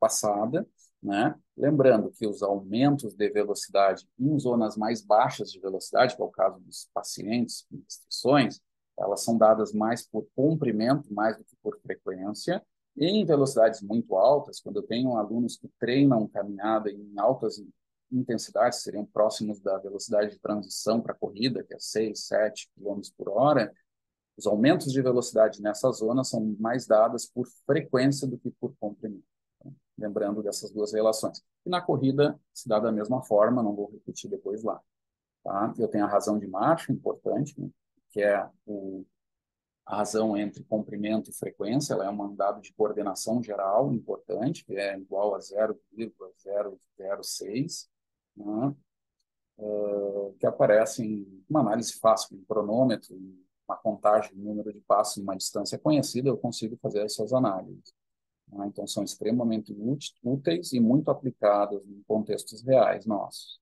passada, né? Lembrando que os aumentos de velocidade em zonas mais baixas de velocidade, que é o caso dos pacientes com restrições, elas são dadas mais por comprimento, mais do que por frequência. E em velocidades muito altas, quando eu tenho alunos que treinam caminhada em altas intensidades, seriam próximos da velocidade de transição para a corrida, que é 6, 7 quilômetros por hora, os aumentos de velocidade nessa zona são mais dadas por frequência do que por comprimento. Então, lembrando dessas duas relações. E na corrida se dá da mesma forma, não vou repetir depois lá. Tá? Eu tenho a razão de marcha, importante, né? Que é a razão entre comprimento e frequência, ela é um dado de coordenação geral importante, que é igual a 0,006, né? Que aparece em uma análise fácil, um cronômetro, uma contagem, um número de passos em uma distância conhecida, eu consigo fazer essas análises. Né? Então, são extremamente úteis e muito aplicadas em contextos reais nossos.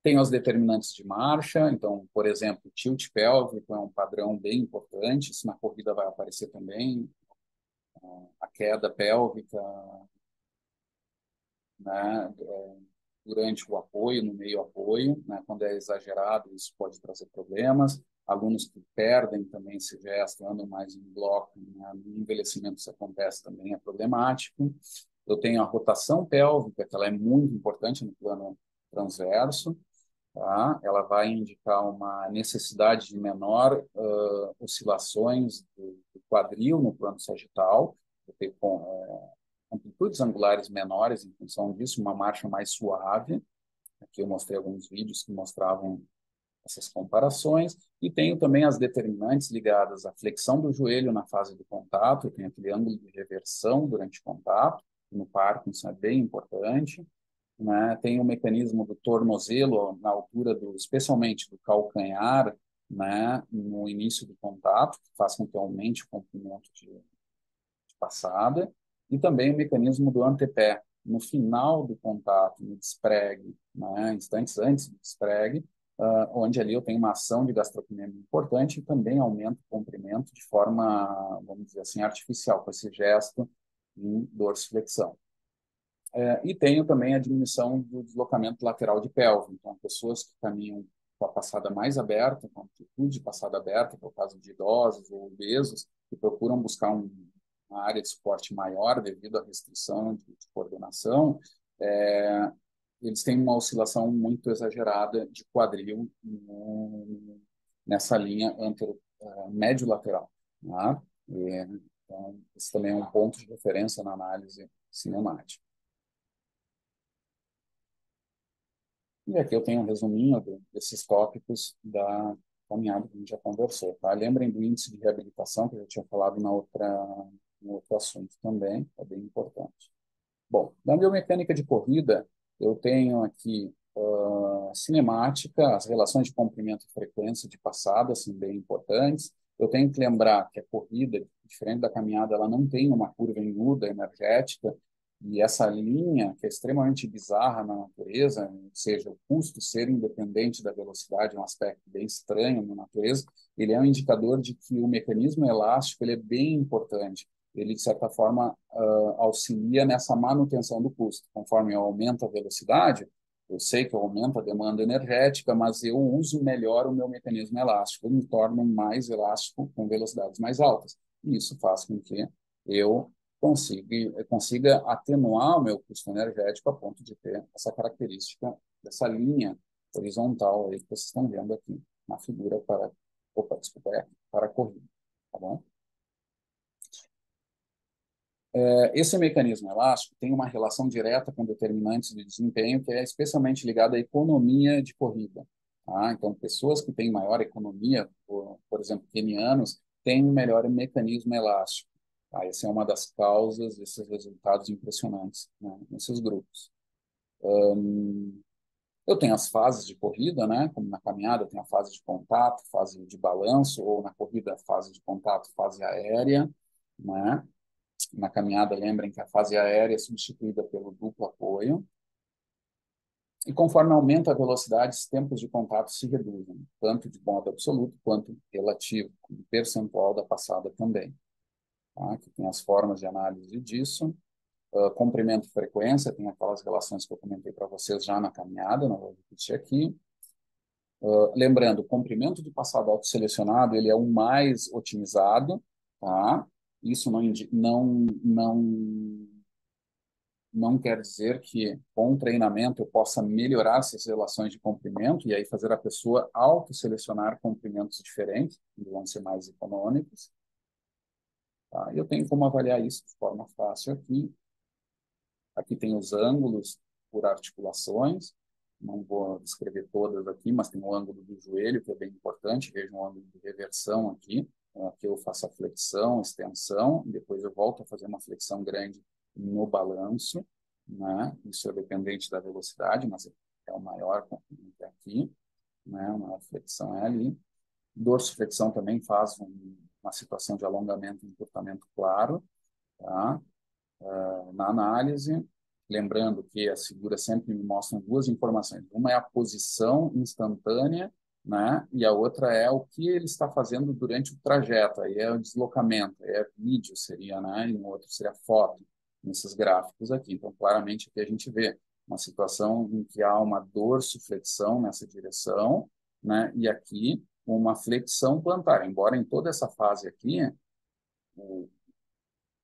Tem os determinantes de marcha, então, por exemplo, tilt pélvico é um padrão bem importante, isso na corrida vai aparecer também, a queda pélvica, né, durante o apoio, no meio apoio, né, quando é exagerado, isso pode trazer problemas. Alunos que perdem também esse gesto, andam mais em bloco, né, no envelhecimento isso acontece também, é problemático. Eu tenho a rotação pélvica, que ela é muito importante no plano transverso, tá? Ela vai indicar uma necessidade de menor oscilações do quadril no plano sagital, porque amplitudes angulares menores em função disso, uma marcha mais suave. Aqui eu mostrei alguns vídeos que mostravam essas comparações. E tenho também as determinantes ligadas à flexão do joelho na fase do contato, tem aquele ângulo de reversão durante o contato, no Parkinson é bem importante. Né? Tem o mecanismo do tornozelo na altura especialmente do calcanhar, né? No início do contato, que faz com que aumente o comprimento de passada, e também o mecanismo do antepé, no final do contato, no despregue, né, instantes antes do despregue, onde ali eu tenho uma ação de gastrocnêmio importante e também aumento o comprimento de forma, vamos dizer assim, artificial, com esse gesto em dorsiflexão. E tenho também a diminuição do deslocamento lateral de pelve. Então, pessoas que caminham com a passada mais aberta, com amplitude de passada aberta, que é o caso de idosos ou obesos, que procuram buscar uma área de suporte maior devido à restrição de coordenação, é, eles têm uma oscilação muito exagerada de quadril nessa linha médio-lateral. Né? Então, esse também é um ponto de referência na análise cinemática. E aqui eu tenho um resuminho desses tópicos da caminhada que a gente já conversou, tá? Lembrem do índice de reabilitação, que eu já tinha falado no outro assunto também, é bem importante. Bom, na biomecânica de corrida, eu tenho aqui cinemática, as relações de comprimento e frequência de passada são bem importantes. Eu tenho que lembrar que a corrida, diferente da caminhada, ela não tem uma curva em U energética, e essa linha, que é extremamente bizarra na natureza, ou seja, o custo ser independente da velocidade, é um aspecto bem estranho na natureza, ele é um indicador de que o mecanismo elástico ele é bem importante. Ele, de certa forma, auxilia nessa manutenção do custo. Conforme eu aumento a velocidade, eu sei que eu aumento a demanda energética, mas eu uso melhor o meu mecanismo elástico, eu me torno mais elástico com velocidades mais altas. E isso faz com que eu consiga atenuar o meu custo energético a ponto de ter essa característica dessa linha horizontal aí que vocês estão vendo aqui na figura para a corrida, tá bom? Esse mecanismo elástico tem uma relação direta com determinantes de desempenho que é especialmente ligada à economia de corrida. Tá? Então, pessoas que têm maior economia, por exemplo, kenianos, têm um melhor mecanismo elástico. Tá? Essa é uma das causas desses resultados impressionantes, né, nesses grupos. Eu tenho as fases de corrida, né? Como na caminhada, eu tenho a fase de contato, fase de balanço, ou na corrida, fase de contato, fase aérea, né? Na caminhada, lembrem que a fase aérea é substituída pelo duplo apoio. E conforme aumenta a velocidade, os tempos de contato se reduzem, tanto de modo absoluto quanto relativo, como percentual da passada também. Tá? Aqui tem as formas de análise disso. Comprimento e frequência, tem aquelas relações que eu comentei para vocês já na caminhada, não vou repetir aqui. Lembrando, o comprimento de passado autoselecionado, ele é o mais otimizado, tá? Isso não quer dizer que com o treinamento eu possa melhorar essas relações de comprimento e aí fazer a pessoa autoselecionar comprimentos diferentes, que vão ser mais econômicos. Tá? Eu tenho como avaliar isso de forma fácil aqui. Aqui tem os ângulos por articulações. Não vou descrever todas aqui, mas tem o ângulo do joelho, que é bem importante. Veja um ângulo de reversão aqui. Então, aqui eu faço a flexão, extensão, e depois eu volto a fazer uma flexão grande no balanço, né? Isso é dependente da velocidade, mas é o maior comprimento aqui, né? A maior flexão é ali. Dorsiflexão também faz uma situação de alongamento e encurtamento claro, tá? Na análise, lembrando que as figuras sempre me mostram duas informações. Uma é a posição instantânea, né? E a outra é o que ele está fazendo durante o trajeto. Aí é o deslocamento, aí é vídeo, seria, né? E no outro seria foto, nesses gráficos aqui. Então, claramente, aqui a gente vê uma situação em que há uma dorsiflexão nessa direção, né? E aqui uma flexão plantar. Embora em toda essa fase aqui, o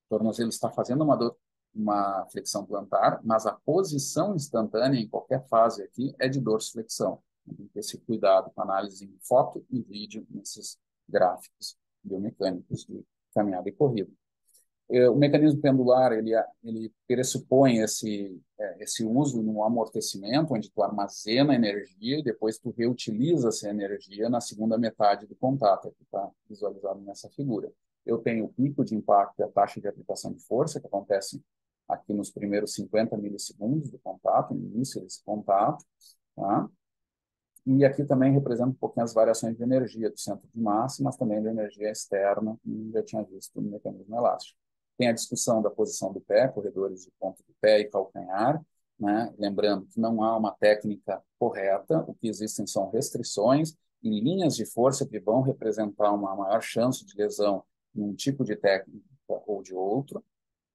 tornozelo está fazendo uma flexão plantar, mas a posição instantânea em qualquer fase aqui é de dorsiflexão. Tem que ter esse cuidado com a análise em foto e vídeo nesses gráficos biomecânicos de caminhada e corrida. O mecanismo pendular, ele pressupõe esse uso no amortecimento, onde tu armazena energia e depois tu reutiliza essa energia na segunda metade do contato, que está visualizado nessa figura. Eu tenho o pico de impacto e a taxa de aplicação de força, que acontece aqui nos primeiros 50 milissegundos do contato, no início desse contato, tá? E aqui também representa um pouquinho as variações de energia do centro de massa, mas também da energia externa, que já tinha visto no mecanismo elástico. Tem a discussão da posição do pé, corredores de ponta do pé e calcanhar, né? Lembrando que não há uma técnica correta, o que existem são restrições e linhas de força que vão representar uma maior chance de lesão em um tipo de técnica ou de outro.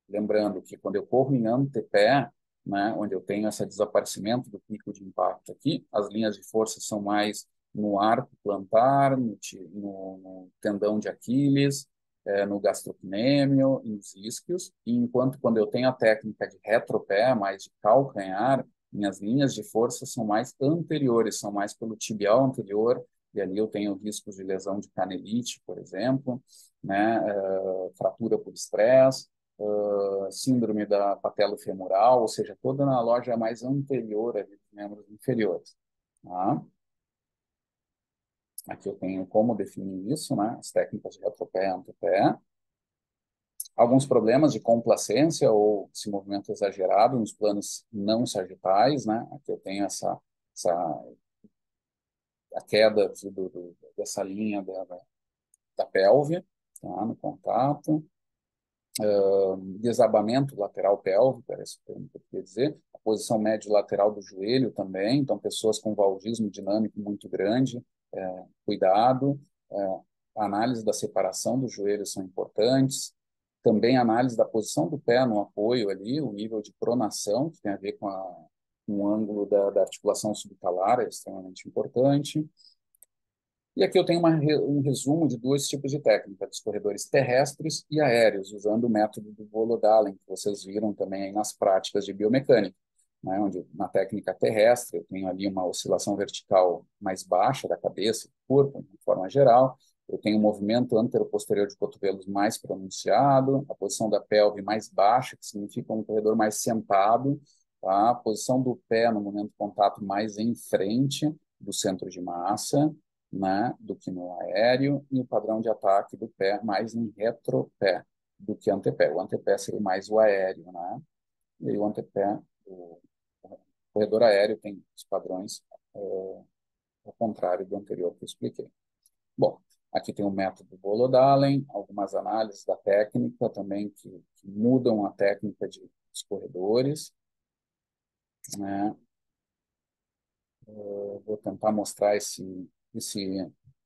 Lembrando que quando eu corro em antepé, né, onde eu tenho esse desaparecimento do pico de impacto aqui, as linhas de força são mais no arco plantar, no tendão de Aquiles, no gastrocnêmio, nos isquios, e enquanto quando eu tenho a técnica de retropé, mais de calcanhar, minhas linhas de força são mais anteriores, são mais pelo tibial anterior, e ali eu tenho riscos de lesão de canelite, por exemplo, né, fratura por estresse, síndrome da patelofemoral, ou seja, toda na loja mais anterior ali dos membros inferiores. Tá? Aqui eu tenho como definir isso, né? As técnicas de retropé e antepé. Alguns problemas de complacência ou esse movimento exagerado nos planos não sagitais, né? Aqui eu tenho essa a queda dessa linha da pelve, tá? No contato. Desabamento lateral pélvico, era isso que eu queria dizer, a posição médio-lateral do joelho também, então pessoas com valgismo dinâmico muito grande, cuidado, a análise da separação dos joelhos são importantes, também a análise da posição do pé no apoio ali, o nível de pronação, que tem a ver com o ângulo da articulação subtalar, é extremamente importante. E aqui eu tenho um resumo de dois tipos de técnica, dos corredores terrestres e aéreos, usando o método do Volodalen, que vocês viram também aí nas práticas de biomecânica, né, onde na técnica terrestre eu tenho ali uma oscilação vertical mais baixa da cabeça, do corpo, de forma geral, eu tenho um movimento anteroposterior de cotovelos mais pronunciado, a posição da pelve mais baixa, que significa um corredor mais sentado, tá? A posição do pé no momento de contato mais em frente do centro de massa, né, do que no aéreo, e o padrão de ataque do pé mais em retropé do que antepé. O antepé seria mais o aéreo, né? E aí o antepé, o corredor aéreo tem os padrões ao contrário do anterior que eu expliquei. Bom, aqui tem o método Volodalen, algumas análises da técnica também que mudam a técnica dos corredores, né? Eu vou tentar mostrar esse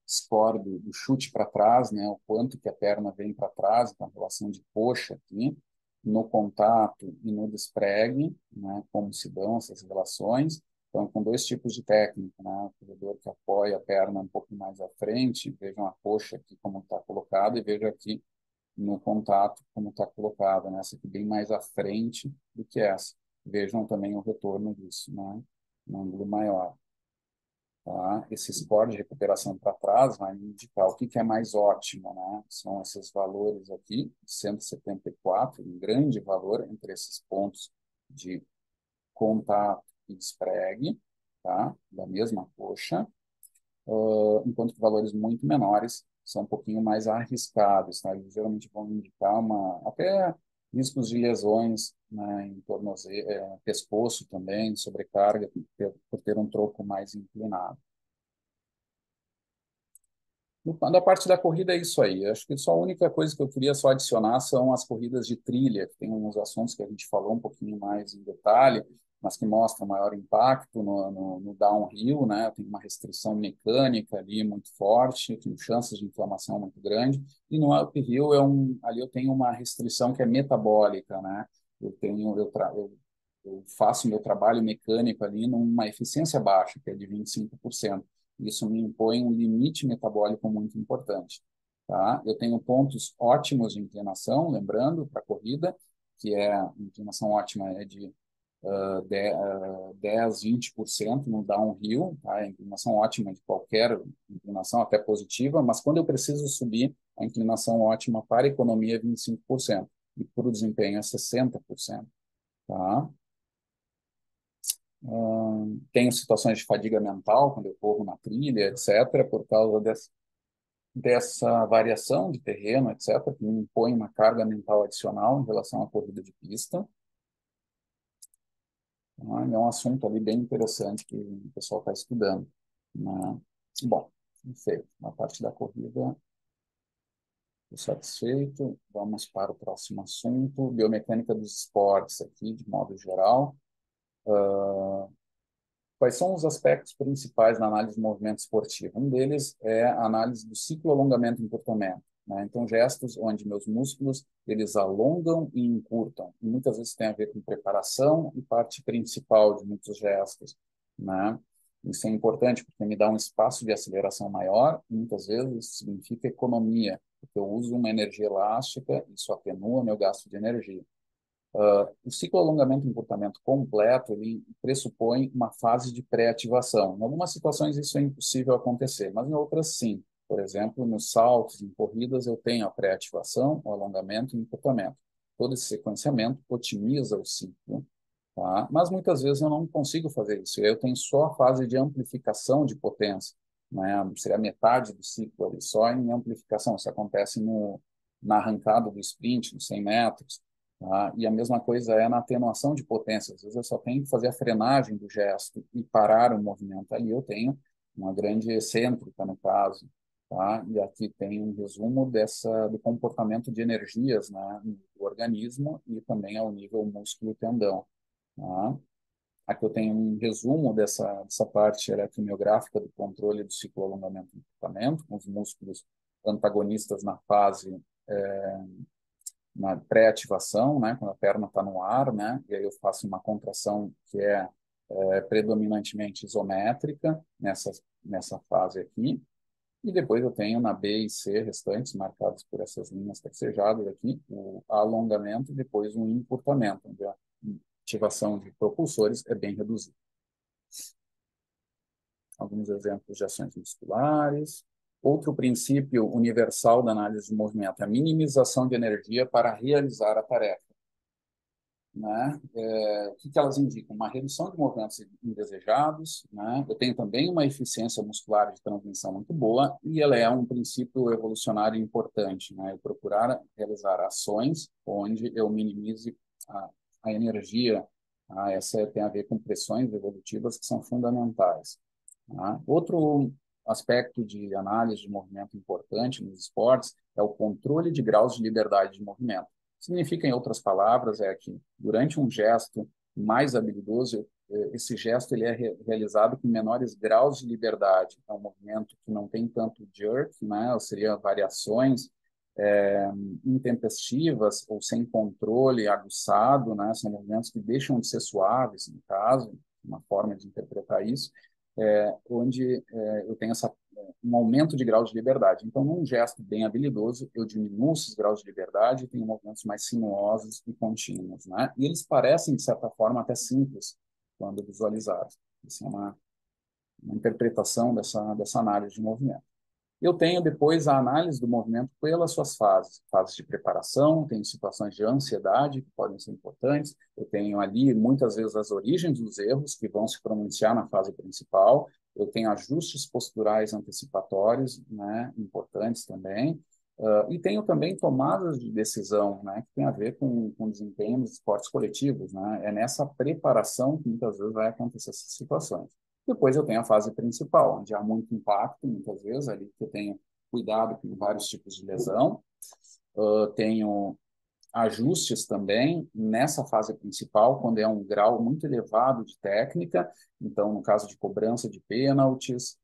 score do chute para trás, né? O quanto que a perna vem para trás, então, a relação de coxa aqui, no contato e no despregue, né? Como se dão essas relações. Então, com dois tipos de técnica, né? O corredor que apoia a perna um pouco mais à frente, vejam a coxa aqui como está colocada e veja aqui no contato como está colocada, né? Essa aqui bem mais à frente do que essa. Vejam também o retorno disso, né? No ângulo maior. Tá? Esse score de recuperação para trás vai me indicar o que, que é mais ótimo, né? São esses valores aqui, 174, um grande valor entre esses pontos de contato e despregue, tá? Da mesma coxa, enquanto que valores muito menores são um pouquinho mais arriscados, tá? Eles geralmente vão indicar até riscos de lesões, né, em tornozelo, pescoço também, sobrecarga, por ter um tronco mais inclinado. Quando a parte da corrida é isso aí. Acho que só a única coisa que eu queria só adicionar são as corridas de trilha, que tem uns assuntos que a gente falou um pouquinho mais em detalhe, mas que mostram maior impacto no downhill, né? Tem uma restrição mecânica ali muito forte, tem chances de inflamação muito grande, e no uphill ali eu tenho uma restrição que é metabólica, né? Eu faço meu trabalho mecânico ali numa eficiência baixa, que é de 25%. Isso me impõe um limite metabólico muito importante. Tá? Eu tenho pontos ótimos de inclinação, lembrando, para a corrida, que a inclinação ótima é de 10, 20% no downhill, tá? A inclinação ótima de qualquer inclinação, até positiva, mas quando eu preciso subir, a inclinação ótima para a economia é 25%, e para o desempenho é 60%. Tá? Tenho situações de fadiga mental quando eu corro na trilha, etc., por causa dessa variação de terreno, etc., que me impõe uma carga mental adicional em relação à corrida de pista. Tá? É um assunto ali bem interessante que o pessoal está estudando. Né? Bom, feito. Na parte da corrida, estou satisfeito. Vamos para o próximo assunto, biomecânica dos esportes aqui, de modo geral. Quais são os aspectos principais na análise de movimento esportivo? Um deles é a análise do ciclo alongamento e encurtamento, né? Então, gestos onde meus músculos eles alongam e encurtam. E muitas vezes tem a ver com preparação e parte principal de muitos gestos, né? Isso é importante porque me dá um espaço de aceleração maior. E muitas vezes isso significa economia, porque eu uso uma energia elástica e isso atenua meu gasto de energia. O ciclo alongamento e encurtamento completo, ele pressupõe uma fase de pré-ativação. Em algumas situações isso é impossível acontecer, mas em outras sim. Por exemplo, nos saltos, em corridas, eu tenho a pré-ativação, o alongamento e o encurtamento. Todo esse sequenciamento otimiza o ciclo, tá? Mas muitas vezes eu não consigo fazer isso. Eu tenho só a fase de amplificação de potência, né? Seria a metade do ciclo ali, só em amplificação. Isso acontece na arrancada do sprint, nos 100 metros. Tá? E a mesma coisa é na atenuação de potência. Às vezes eu só tenho que fazer a frenagem do gesto e parar o movimento. Ali eu tenho uma grande excêntrica, no caso. Tá? E aqui tem um resumo do comportamento de energias, né, no organismo e também ao nível músculo-tendão. Tá? Aqui eu tenho um resumo dessa parte eletromiográfica do controle do ciclo alongamento e encurtamento, com os músculos antagonistas na pré-ativação, né, quando a perna está no ar, né, e aí eu faço uma contração que é predominantemente isométrica nessa fase aqui, e depois eu tenho na B e C restantes, marcados por essas linhas tercejadas aqui, o alongamento e depois o encurtamento, onde a ativação de propulsores é bem reduzida. Alguns exemplos de ações musculares. Outro princípio universal da análise de movimento é a minimização de energia para realizar a tarefa. Né? O que elas indicam? Uma redução de movimentos indesejados, né? Eu tenho também uma eficiência muscular de transmissão muito boa e ela é um princípio evolucionário importante, né? Eu procurar realizar ações onde eu minimize a energia, essa tem a ver com pressões evolutivas que são fundamentais. Tá? Outro aspecto de análise de movimento importante nos esportes é o controle de graus de liberdade de movimento. Significa, em outras palavras, é que durante um gesto mais habilidoso, esse gesto ele é realizado com menores graus de liberdade. É um movimento que não tem tanto jerk, né? Ou seria variações intempestivas ou sem controle aguçado, né? São movimentos que deixam de ser suaves, no caso, uma forma de interpretar isso, onde eu tenho um aumento de grau de liberdade. Então, num gesto bem habilidoso, eu diminuo esses graus de liberdade e tenho movimentos mais sinuosos e contínuos, né? E eles parecem, de certa forma, até simples quando visualizados. Isso é uma interpretação dessa análise de movimento. Eu tenho depois a análise do movimento pelas suas fases. Fases de preparação, tenho situações de ansiedade que podem ser importantes. Eu tenho ali, muitas vezes, as origens dos erros que vão se pronunciar na fase principal. Eu tenho ajustes posturais antecipatórios, né, importantes também. E tenho também tomadas de decisão, né, que tem a ver com desempenho dos esportes coletivos, né? É nessa preparação que muitas vezes vai acontecer essas situações. Depois eu tenho a fase principal, onde há muito impacto, muitas vezes, ali que eu tenho cuidado com vários tipos de lesão. Tenho ajustes também nessa fase principal, quando é um grau muito elevado de técnica. Então, no caso de cobrança de pênaltis,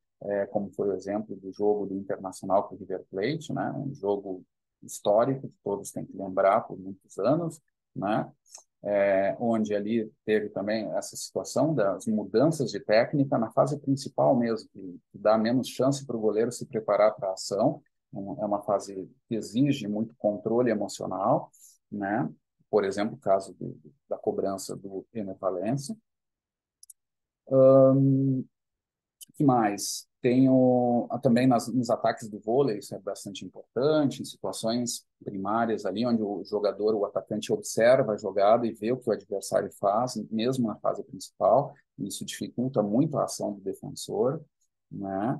como foi o exemplo do jogo do Internacional com o River Plate, né? Um jogo histórico que todos têm que lembrar por muitos anos, né? Onde ali teve também essa situação das mudanças de técnica na fase principal mesmo, que dá menos chance para o goleiro se preparar para a ação. É uma fase que exige muito controle emocional, né? Por exemplo, o caso da cobrança do Ener Valencia. Que mais? Tenho também nos ataques do vôlei, isso é bastante importante, em situações primárias ali, onde o jogador, o atacante observa a jogada e vê o que o adversário faz, mesmo na fase principal, e isso dificulta muito a ação do defensor, né?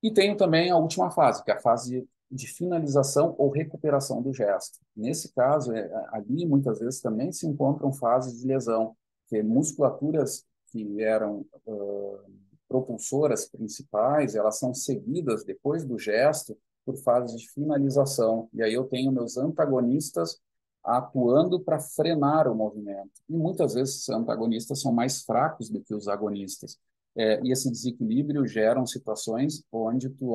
E tenho também a última fase, que é a fase de finalização ou recuperação do gesto. Nesse caso, ali muitas vezes também se encontram fases de lesão, que musculaturas que eram propulsoras principais, elas são seguidas depois do gesto por fases de finalização. E aí eu tenho meus antagonistas atuando para frenar o movimento. E muitas vezes esses antagonistas são mais fracos do que os agonistas. E esse desequilíbrio geram situações onde tu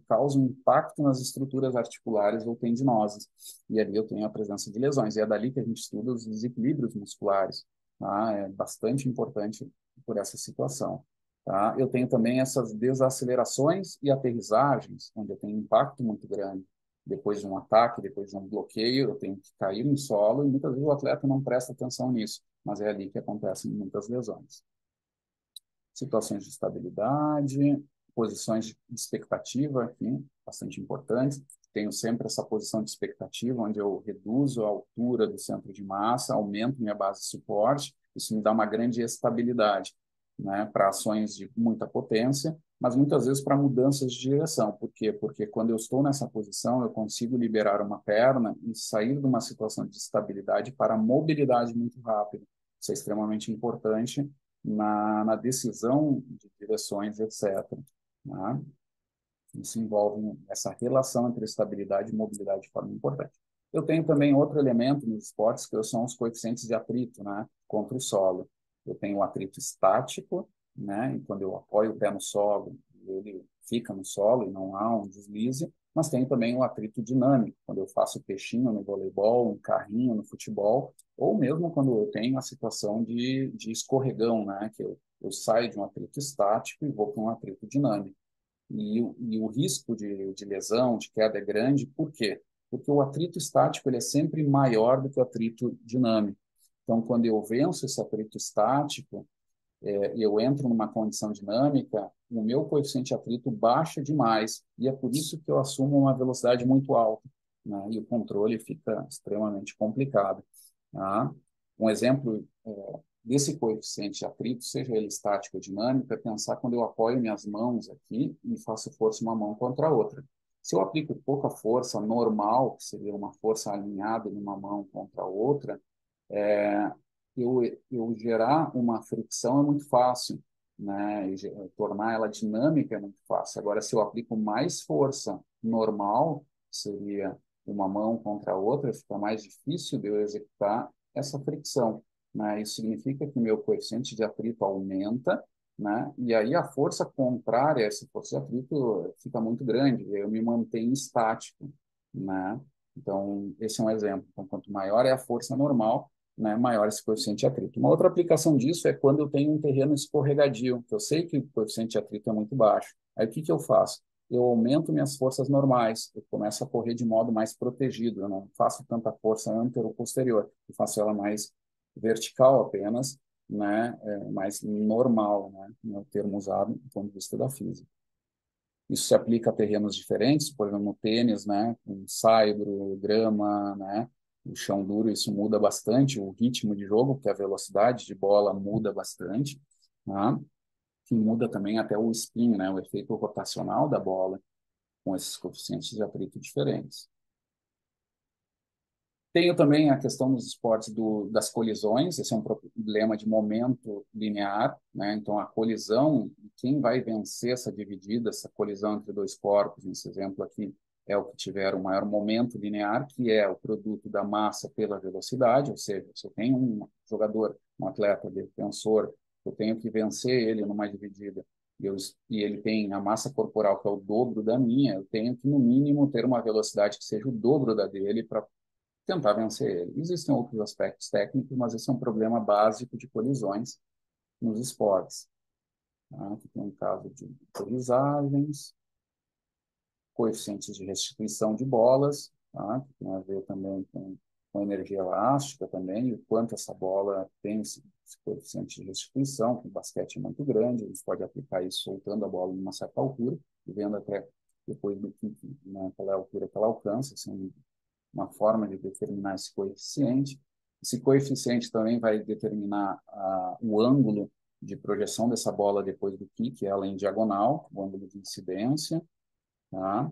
causa um impacto nas estruturas articulares ou tendinosas. E ali eu tenho a presença de lesões. E é dali que a gente estuda os desequilíbrios musculares. Tá? É bastante importante por essa situação. Tá? Eu tenho também essas desacelerações e aterrissagens, onde eu tenho um impacto muito grande. Depois de um ataque, depois de um bloqueio, eu tenho que cair no solo e muitas vezes o atleta não presta atenção nisso, mas é ali que acontecem muitas lesões. Situações de estabilidade, posições de expectativa aqui, bastante importantes. Tenho sempre essa posição de expectativa, onde eu reduzo a altura do centro de massa, aumento minha base de suporte, isso me dá uma grande estabilidade, né, para ações de muita potência, mas muitas vezes para mudanças de direção. Por quê? Porque quando eu estou nessa posição, eu consigo liberar uma perna e sair de uma situação de estabilidade para mobilidade muito rápida. Isso é extremamente importante na decisão de direções, etc. Né? Isso envolve essa relação entre estabilidade e mobilidade de forma importante. Eu tenho também outro elemento nos esportes, que são os coeficientes de atrito, né, contra o solo. Eu tenho o atrito estático, né, e quando eu apoio o pé no solo, ele fica no solo e não há um deslize, mas tem também o atrito dinâmico, quando eu faço peixinho no voleibol, um carrinho no futebol, ou mesmo quando eu tenho a situação de escorregão, né, que eu saio de um atrito estático e vou para um atrito dinâmico. E o risco de lesão, de queda é grande, por quê? Porque o atrito estático ele é sempre maior do que o atrito dinâmico. Então, quando eu venço esse atrito estático, e eu entro numa condição dinâmica, o meu coeficiente de atrito baixa demais, e é por isso que eu assumo uma velocidade muito alta, né? E o controle fica extremamente complicado. Tá? Um exemplo desse coeficiente de atrito, seja ele estático ou dinâmico, é pensar quando eu apoio minhas mãos aqui e faço força uma mão contra a outra. Se eu aplico pouca força normal, que seria uma força alinhada numa mão contra a outra, é, eu gerar uma fricção é muito fácil, né? E tornar ela dinâmica é muito fácil. Agora, se eu aplico mais força normal, seria uma mão contra a outra, fica mais difícil de eu executar essa fricção. né? Isso significa que o meu coeficiente de atrito aumenta, né? E aí a força contrária a essa força de atrito fica muito grande, e eu me mantenho estático, né? Então, esse é um exemplo. Então, quanto maior é a força normal, né, maior esse coeficiente de atrito. Uma outra aplicação disso é quando eu tenho um terreno escorregadio, que eu sei que o coeficiente de atrito é muito baixo. Aí o que que eu faço? Eu aumento minhas forças normais, eu começo a correr de modo mais protegido, eu não faço tanta força anterior ou posterior, eu faço ela mais vertical apenas, né, mais normal, né, no termo usado do ponto de vista da física. Isso se aplica a terrenos diferentes, por exemplo, no tênis, né, com saibro, grama, né, o chão duro, isso muda bastante o ritmo de jogo, porque a velocidade de bola muda bastante, tá? Que muda também até o spin, né, o efeito rotacional da bola, com esses coeficientes de atrito diferentes. Tenho também a questão dos esportes das colisões, esse é um problema de momento linear, né? Então, a colisão, quem vai vencer essa dividida, essa colisão entre dois corpos, nesse exemplo aqui, é o que tiver o maior momento linear, que é o produto da massa pela velocidade, ou seja, se eu tenho um jogador, um atleta defensor, eu tenho que vencer ele numa dividida, e ele tem a massa corporal que é o dobro da minha, eu tenho que, no mínimo, ter uma velocidade que seja o dobro da dele para tentar vencer ele. Existem outros aspectos técnicos, mas esse é um problema básico de colisões nos esportes. Tá? Aqui tem um caso de colisagens, coeficientes de restituição de bolas, tá? Que tem a ver também com energia elástica também, e o quanto essa bola tem esse coeficiente de restituição, que o basquete é muito grande, a gente pode aplicar isso soltando a bola em uma certa altura, e vendo até depois do que, né, qual é a altura que ela alcança, assim, uma forma de determinar esse coeficiente. Esse coeficiente também vai determinar o ângulo de projeção dessa bola depois do kick, ela em diagonal, o ângulo de incidência. Tá?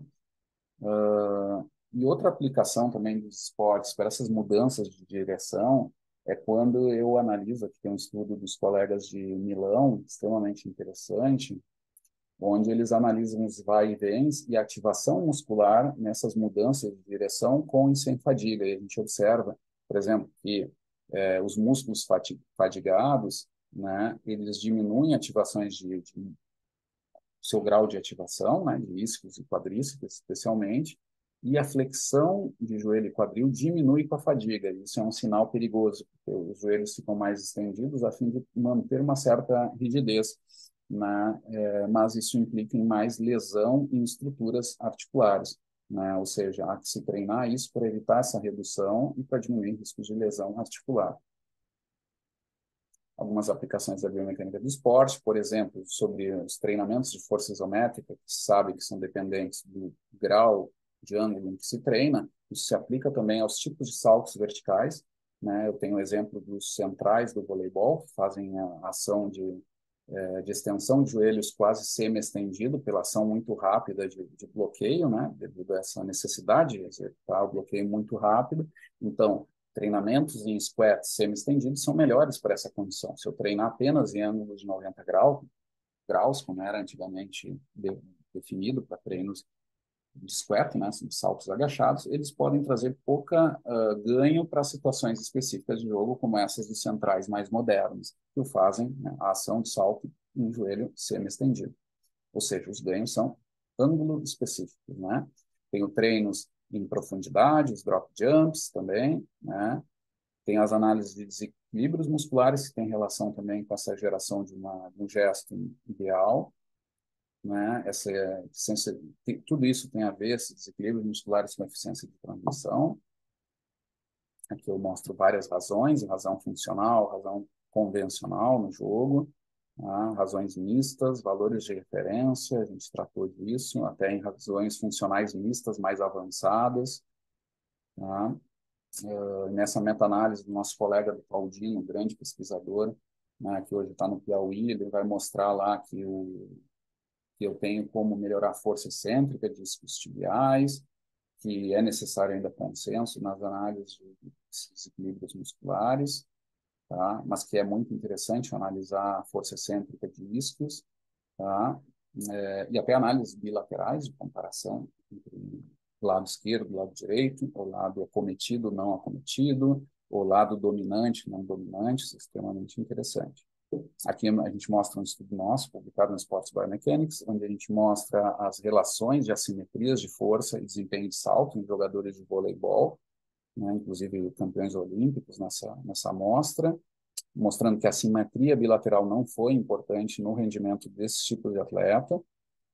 E outra aplicação também dos esportes para essas mudanças de direção é quando eu analiso, aqui tem um estudo dos colegas de Milão, extremamente interessante, onde eles analisam os vai e vens e a ativação muscular nessas mudanças de direção com e sem fadiga. E a gente observa, por exemplo, que os músculos fadigados, né, eles diminuem ativações de seu grau de ativação, né, de isquios e quadríceps especialmente, e a flexão de joelho e quadril diminui com a fadiga. Isso é um sinal perigoso, porque os joelhos ficam mais estendidos a fim de manter uma certa rigidez, né? Mas isso implica em mais lesão em estruturas articulares, né? Ou seja, há que se treinar isso para evitar essa redução e para diminuir riscos de lesão articular. Algumas aplicações da biomecânica do esporte, por exemplo, sobre os treinamentos de força isométrica, que se sabe que são dependentes do grau de ângulo em que se treina, isso se aplica também aos tipos de saltos verticais, né? Eu tenho o exemplo dos centrais do voleibol, que fazem a ação de extensão de joelhos quase semi-estendido, pela ação muito rápida de bloqueio, né? Devido a essa necessidade de executar o bloqueio muito rápido. Então, treinamentos em squat semi-estendidos são melhores para essa condição. Se eu treinar apenas em ângulos de 90 graus, como era antigamente definido para treinos de squat, né, de saltos agachados, eles podem trazer pouca ganho para situações específicas de jogo, como essas dos centrais mais modernos, que o fazem, né, a ação de salto em joelho semi-estendido. Ou seja, os ganhos são ângulo específicos, né? Tenho treinos em profundidade, os drop jumps também, né? Tem as análises de desequilíbrios musculares, que tem relação também com essa geração de um gesto ideal, né? Tudo isso tem a ver, esses desequilíbrios musculares com eficiência de transmissão. Aqui eu mostro várias razões, razão funcional, razão convencional no jogo, tá? Razões mistas, valores de referência, a gente tratou disso, até em razões funcionais mistas mais avançadas. Tá? Nessa meta-análise do nosso colega do Claudinho, grande pesquisador, né, que hoje está no Piauí, ele vai mostrar lá que eu tenho como melhorar a força excêntrica de discos tibiais, que é necessário ainda consenso nas análises de desequilíbrios musculares, tá? Mas que é muito interessante analisar a força excêntrica de isquios, tá? E até análises bilaterais de comparação entre o lado esquerdo e o lado direito, o lado acometido, não acometido, o lado dominante, não dominante, isso é extremamente interessante. Aqui a gente mostra um estudo nosso, publicado no Sports Biomechanics, onde a gente mostra as relações de assimetrias de força e desempenho de salto em jogadores de voleibol, né, inclusive campeões olímpicos nessa amostra, mostrando que a simetria bilateral não foi importante no rendimento desse tipo de atleta,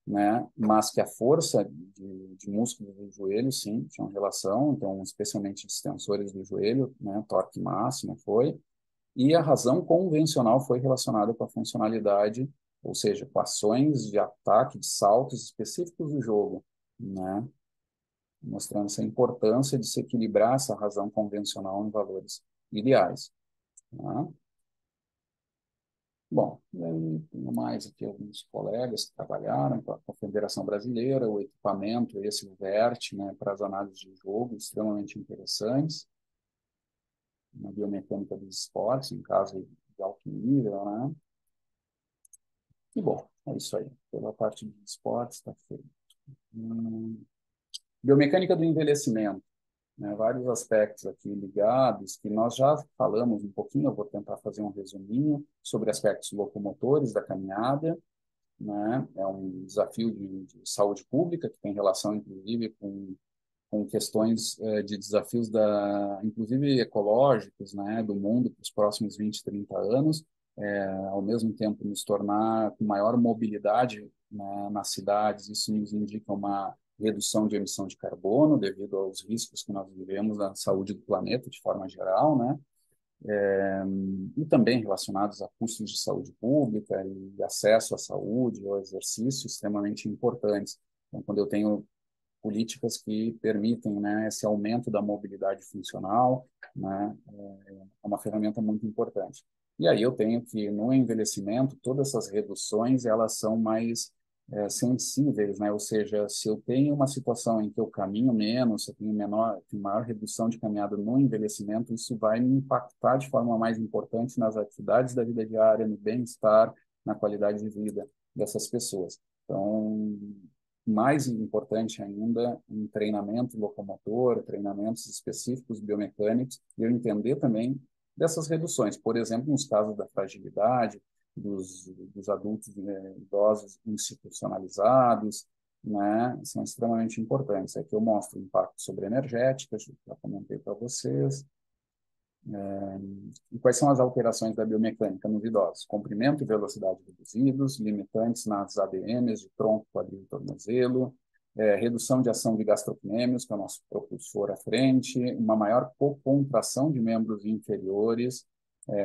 né, mas que a força de músculos do joelho, sim, tinha uma relação, então, especialmente distensores do joelho, né, torque máximo foi, e a razão convencional foi relacionada com a funcionalidade, ou seja, com ações de ataque, de saltos específicos do jogo, né? Mostrando essa importância de se equilibrar essa razão convencional em valores ideais. Tá? Bom, e aí tenho mais aqui alguns colegas que trabalharam com a Federação Brasileira, o equipamento, esse o VERT, né, para as análises de jogo, extremamente interessantes, na biomecânica dos esportes, em caso de alto nível, né? E bom, é isso aí. Pela parte de esportes, está feito. Biomecânica do envelhecimento, né? Vários aspectos aqui ligados, que nós já falamos um pouquinho, eu vou tentar fazer um resuminho sobre aspectos locomotores da caminhada, né? É um desafio de saúde pública, que tem relação, inclusive, com questões de desafios inclusive ecológicos, né, do mundo para os próximos 20, 30 anos, ao mesmo tempo nos tornar com maior mobilidade, né, nas cidades. Isso nos indica uma redução de emissão de carbono devido aos riscos que nós vivemos na saúde do planeta de forma geral, né? E também relacionados a custos de saúde pública e acesso à saúde, ao exercício, extremamente importantes. Então, quando eu tenho políticas que permitem, né, esse aumento da mobilidade funcional, né, é uma ferramenta muito importante. E aí eu tenho que, no envelhecimento, todas essas reduções, elas são mais sensíveis, né? Ou seja, se eu tenho uma situação em que eu caminho menos, se eu tenho maior redução de caminhada no envelhecimento, isso vai me impactar de forma mais importante nas atividades da vida diária, no bem-estar, na qualidade de vida dessas pessoas. Então, mais importante ainda, um treinamento locomotor, treinamentos específicos biomecânicos, e eu entender também dessas reduções. Por exemplo, nos casos da fragilidade, dos adultos, né, idosos institucionalizados, né, são extremamente importantes. Aqui eu mostro o impacto sobre a energética, já comentei para vocês. E quais são as alterações da biomecânica nos idosos? Comprimento e velocidade reduzidos, limitantes nas ADMs de tronco, quadril e tornozelo, redução de ação de gastrocnêmios, que é o nosso propulsor à frente, uma maior contração de membros inferiores,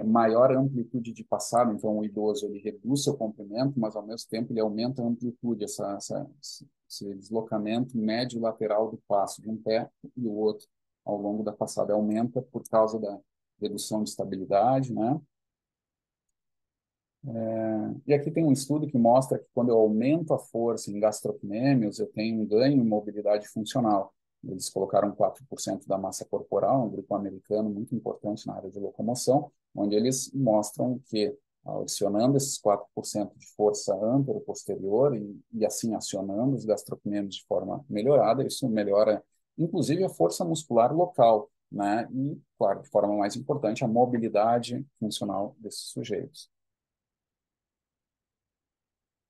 maior amplitude de passado. Então, o idoso ele reduz seu comprimento, mas ao mesmo tempo ele aumenta a amplitude, esse deslocamento médio lateral do passo de um pé e o outro ao longo da passada aumenta por causa da redução de estabilidade, né? E aqui tem um estudo que mostra que quando eu aumento a força em gastrocnêmios, eu tenho um ganho em mobilidade funcional. Eles colocaram 4% da massa corporal, um grupo americano muito importante na área de locomoção, onde eles mostram que, adicionando esses 4% de força antero-posterior e assim acionando os gastrocnêmios de forma melhorada, isso melhora, inclusive, a força muscular local, né? E, claro, de forma mais importante, a mobilidade funcional desses sujeitos.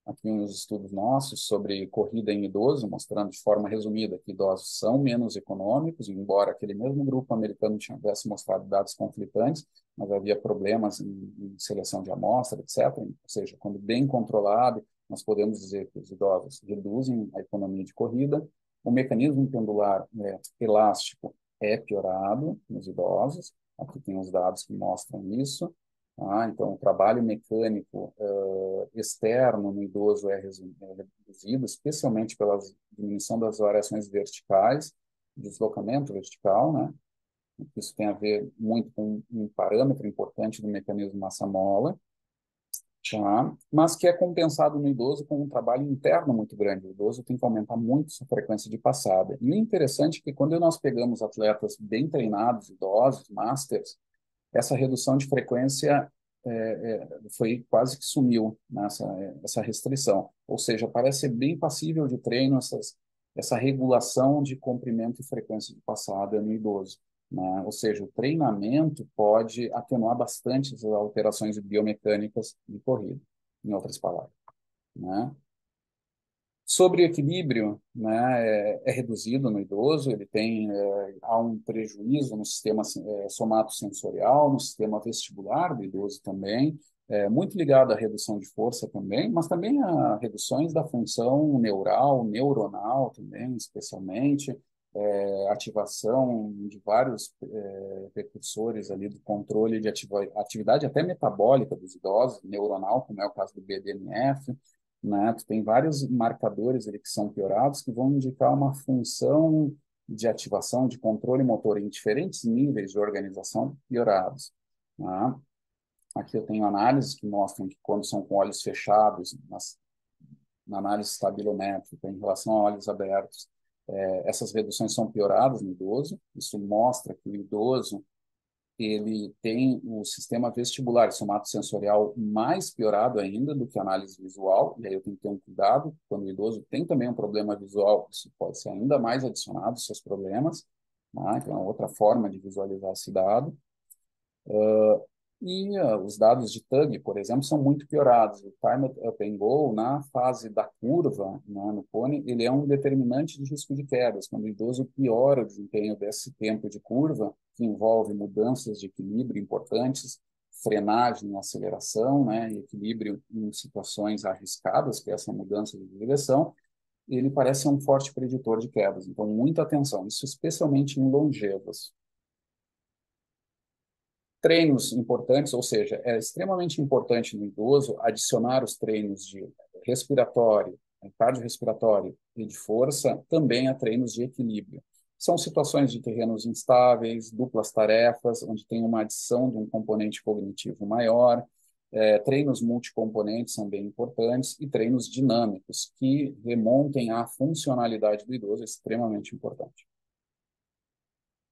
Aqui uns estudos nossos sobre corrida em idoso, mostrando de forma resumida que idosos são menos econômicos, embora aquele mesmo grupo americano tivesse mostrado dados conflitantes, mas havia problemas em seleção de amostra, etc. Ou seja, quando bem controlado, nós podemos dizer que os idosos reduzem a economia de corrida. O mecanismo pendular elástico é piorado nos idosos. Aqui tem os dados que mostram isso. Então, o trabalho mecânico externo no idoso é reduzido, especialmente pela diminuição das variações verticais, deslocamento vertical, né? Isso tem a ver muito com um parâmetro importante do mecanismo massa-mola, tá? Mas que é compensado no idoso com um trabalho interno muito grande. O idoso tem que aumentar muito sua frequência de passada. E o interessante é que quando nós pegamos atletas bem treinados, idosos, masters, essa redução de frequência foi quase que sumiu nessa essa restrição. Ou seja, parece ser bem passível de treino essa regulação de comprimento e frequência de passada no idoso. né? Ou seja, o treinamento pode atenuar bastante as alterações biomecânicas de corrida, em outras palavras, né? Sobre equilíbrio, né, é reduzido no idoso, ele tem há um prejuízo no sistema somatosensorial, no sistema vestibular do idoso também, muito ligado à redução de força também, mas também a reduções da função neural, neuronal também, especialmente, ativação de vários precursores ali do controle de atividade até metabólica dos idosos, neuronal, como é o caso do BDNF, né? Tu tem vários marcadores ali que são piorados que vão indicar uma função de ativação de controle motor em diferentes níveis de organização piorados, né? Aqui eu tenho análises que mostram que quando são com olhos fechados, na análise estabilométrica em relação a olhos abertos, essas reduções são pioradas no idoso. Isso mostra que o idoso ele tem o sistema vestibular somatosensorial mais piorado ainda do que a análise visual, e aí eu tenho que ter um cuidado, quando o idoso tem também um problema visual, isso pode ser ainda mais adicionado aos seus problemas, né? Que é uma outra forma de visualizar esse dado. E os dados de TUG, por exemplo, são muito piorados. O Time Up and Go, na fase da curva, né, no cone, ele é um determinante de risco de quedas. Quando o idoso piora o desempenho desse tempo de curva, que envolve mudanças de equilíbrio importantes, frenagem e aceleração, né, e equilíbrio em situações arriscadas, que é essa mudança de direção, ele parece ser um forte preditor de quedas. Então, muita atenção, isso especialmente em longevos. Treinos importantes, ou seja, é extremamente importante no idoso adicionar os treinos de respiratório, cardiorrespiratório e de força também a treinos de equilíbrio. São situações de terrenos instáveis, duplas tarefas, onde tem uma adição de um componente cognitivo maior, treinos multicomponentes são bem importantes e treinos dinâmicos que remontem a funcionalidade do idoso é extremamente importante.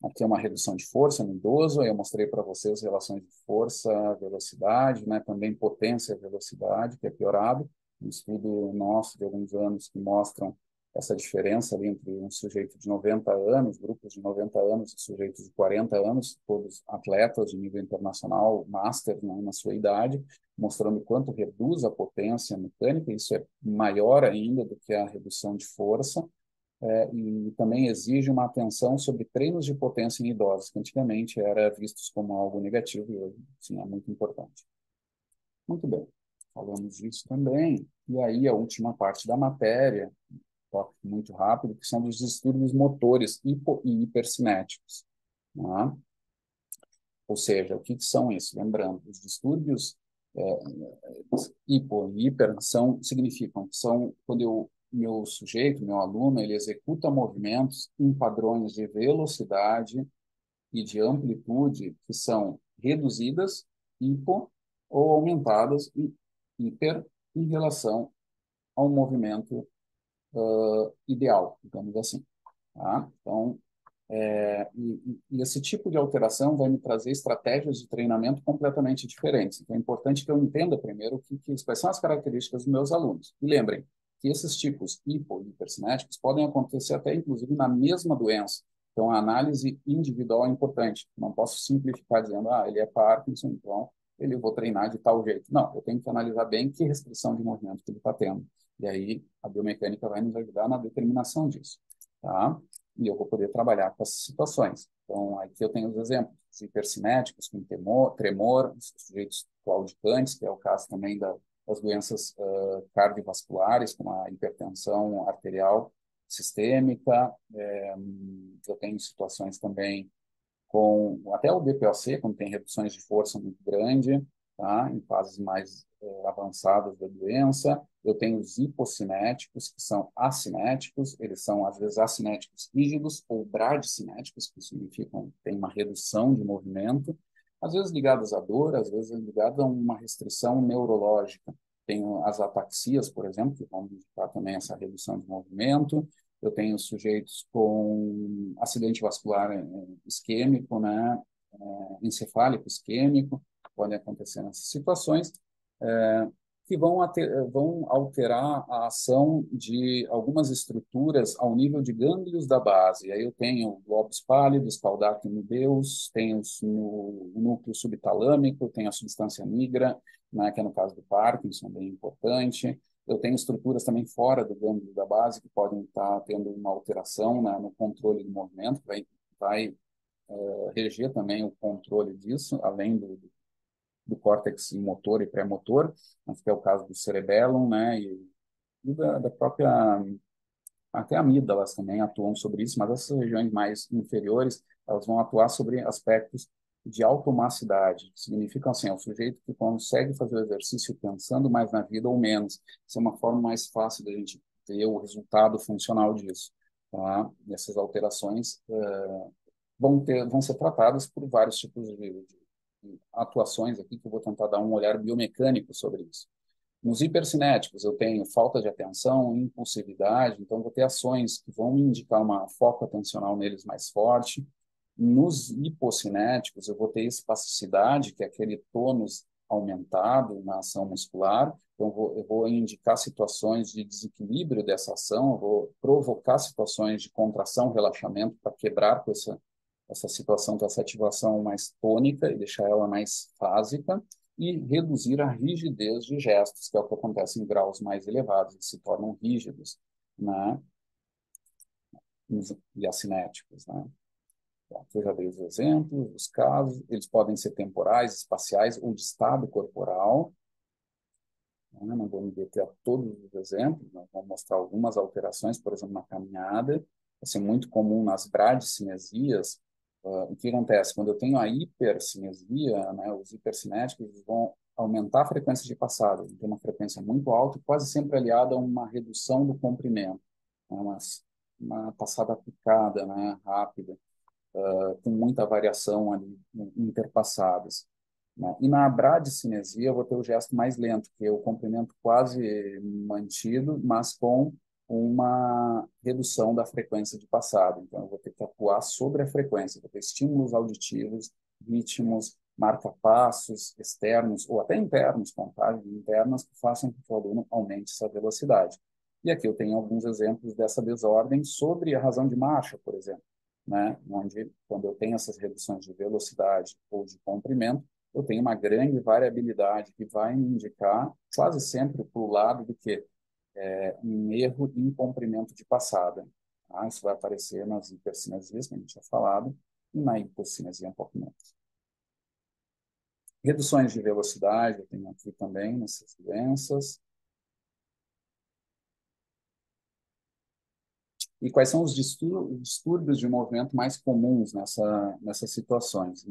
Aqui é uma redução de força no idoso, eu mostrei para vocês as relações de força, velocidade, né? Também potência e velocidade, que é piorado. Um estudo nosso de alguns anos que mostram essa diferença ali entre um sujeito de 90 anos, grupos de 90 anos e sujeitos de 40 anos, todos atletas de nível internacional, master, né, na sua idade, mostrando quanto reduz a potência mecânica, isso é maior ainda do que a redução de força, e também exige uma atenção sobre treinos de potência em idosos, que antigamente era vistos como algo negativo e hoje, sim, é muito importante. Muito bem, falamos disso também. E aí a última parte da matéria, tópico muito rápido, que são os distúrbios motores e hipercinéticos, né? Ou seja, o que são isso? Lembrando, os distúrbios é, hipo e hiper significam que são quando meu sujeito, meu aluno, ele executa movimentos em padrões de velocidade e de amplitude que são reduzidas, hipo, ou aumentadas, hiper, em relação ao movimento ideal, digamos assim. Tá? Então, e esse tipo de alteração vai me trazer estratégias de treinamento completamente diferentes. Então, é importante que eu entenda primeiro quais são as características dos meus alunos. E lembrem que esses tipos hipo e hipercinéticos podem acontecer até, inclusive, na mesma doença. Então, a análise individual é importante. Não posso simplificar dizendo, ele é Parkinson, então ele vou treinar de tal jeito. Não, eu tenho que analisar bem que restrição de movimento que ele está tendo. E aí, a biomecânica vai nos ajudar na determinação disso. Tá? E eu vou poder trabalhar com essas situações. Então, aqui eu tenho os exemplos, os hipercinéticos, com tremor, os sujeitos claudicantes, que é o caso também das doenças cardiovasculares, como a hipertensão arterial sistêmica. Eu tenho situações também com até o BPOC, quando tem reduções de força muito grande, tá? Em fases mais avançadas da doença. Eu tenho os hipocinéticos, que são acinéticos, eles são, às vezes, acinéticos rígidos ou bradicinéticos, que significam que tem uma redução de movimento, às vezes ligados à dor, às vezes ligados a uma restrição neurológica. Tenho as ataxias, por exemplo, que vão indicar também essa redução de movimento. Eu tenho sujeitos com acidente vascular isquêmico, né, encefálico isquêmico, podem acontecer nessas situações. que vão alterar a ação de algumas estruturas ao nível de gânglios da base. Aí eu tenho globos pálidos, caudato nudeus, tenho o núcleo subtalâmico, tenho a substância nigra, né, que é no caso do Parkinson, bem importante. Eu tenho estruturas também fora do gânglio da base que podem estar tendo uma alteração, né, no controle do movimento, vai reger também o controle disso, além do córtex motor e pré-motor, que é o caso do cerebellum, né, e da própria, até amígdalas também atuam sobre isso, mas essas regiões mais inferiores, elas vão atuar sobre aspectos de automacidade, que significam assim, é o sujeito que consegue fazer o exercício pensando mais na vida ou menos. Isso é uma forma mais fácil da gente ver o resultado funcional disso. Tá? E essas alterações vão ser tratadas por vários tipos de atuações aqui, que eu vou tentar dar um olhar biomecânico sobre isso. Nos hipercinéticos, eu tenho falta de atenção, impulsividade, então vou ter ações que vão me indicar uma foco atencional neles mais forte. Nos hipocinéticos, eu vou ter espasticidade, que é aquele tônus aumentado na ação muscular. Então, eu vou indicar situações de desequilíbrio dessa ação, eu vou provocar situações de contração, relaxamento, para quebrar com essa situação, com essa ativação mais tônica e deixar ela mais fásica e reduzir a rigidez de gestos, que é o que acontece em graus mais elevados, eles se tornam rígidos, né? E acinéticos, né? Bom, aqui eu já dei os exemplos, os casos, eles podem ser temporais, espaciais ou de estado corporal, né? Não vou me deter a todos os exemplos, mas vou mostrar algumas alterações, por exemplo, na caminhada. Assim, muito comum nas bradicinesias. O que acontece? Quando eu tenho a hipercinesia, né, os hipercinéticos vão aumentar a frequência de passada, tem uma frequência muito alta, quase sempre aliada a uma redução do comprimento, né, uma passada picada, né, rápida, com muita variação ali interpassadas. Né? E na bradicinesia eu vou ter o gesto mais lento, que é o comprimento quase mantido, mas com uma redução da frequência de passada. Então, eu vou ter que atuar sobre a frequência, vou ter estímulos auditivos, ritmos, marca-passos externos ou até internos, contagens internas que façam com que o aluno aumente essa velocidade. E aqui eu tenho alguns exemplos dessa desordem sobre a razão de marcha, por exemplo, né? Onde, quando eu tenho essas reduções de velocidade ou de comprimento, eu tenho uma grande variabilidade que vai me indicar quase sempre para o lado do que um erro em comprimento de passada. Tá? Isso vai aparecer nas hipercinesias, que a gente tinha falado, e na hipocinesia um pouco menos. Reduções de velocidade, eu tenho aqui também nessas doenças. E quais são os distúrbios de movimento mais comuns nessas situações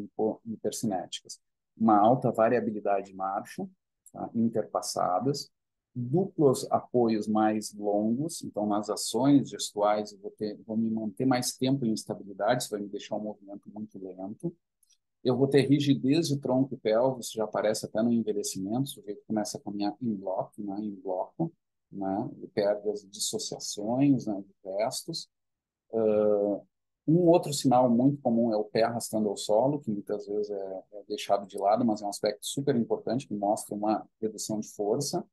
hipercinéticas? Uma alta variabilidade de marcha, tá? Interpassadas, duplos apoios mais longos, então nas ações gestuais eu vou me manter mais tempo em instabilidade, isso vai me deixar o movimento muito lento. Eu vou ter rigidez de tronco e pelvis, isso já aparece até no envelhecimento, o sujeito começa a caminhar em bloco, né? Ele perde as dissociações, né, de gestos. Um outro sinal muito comum é o pé arrastando ao solo, que muitas vezes é deixado de lado, mas é um aspecto super importante que mostra uma redução de força.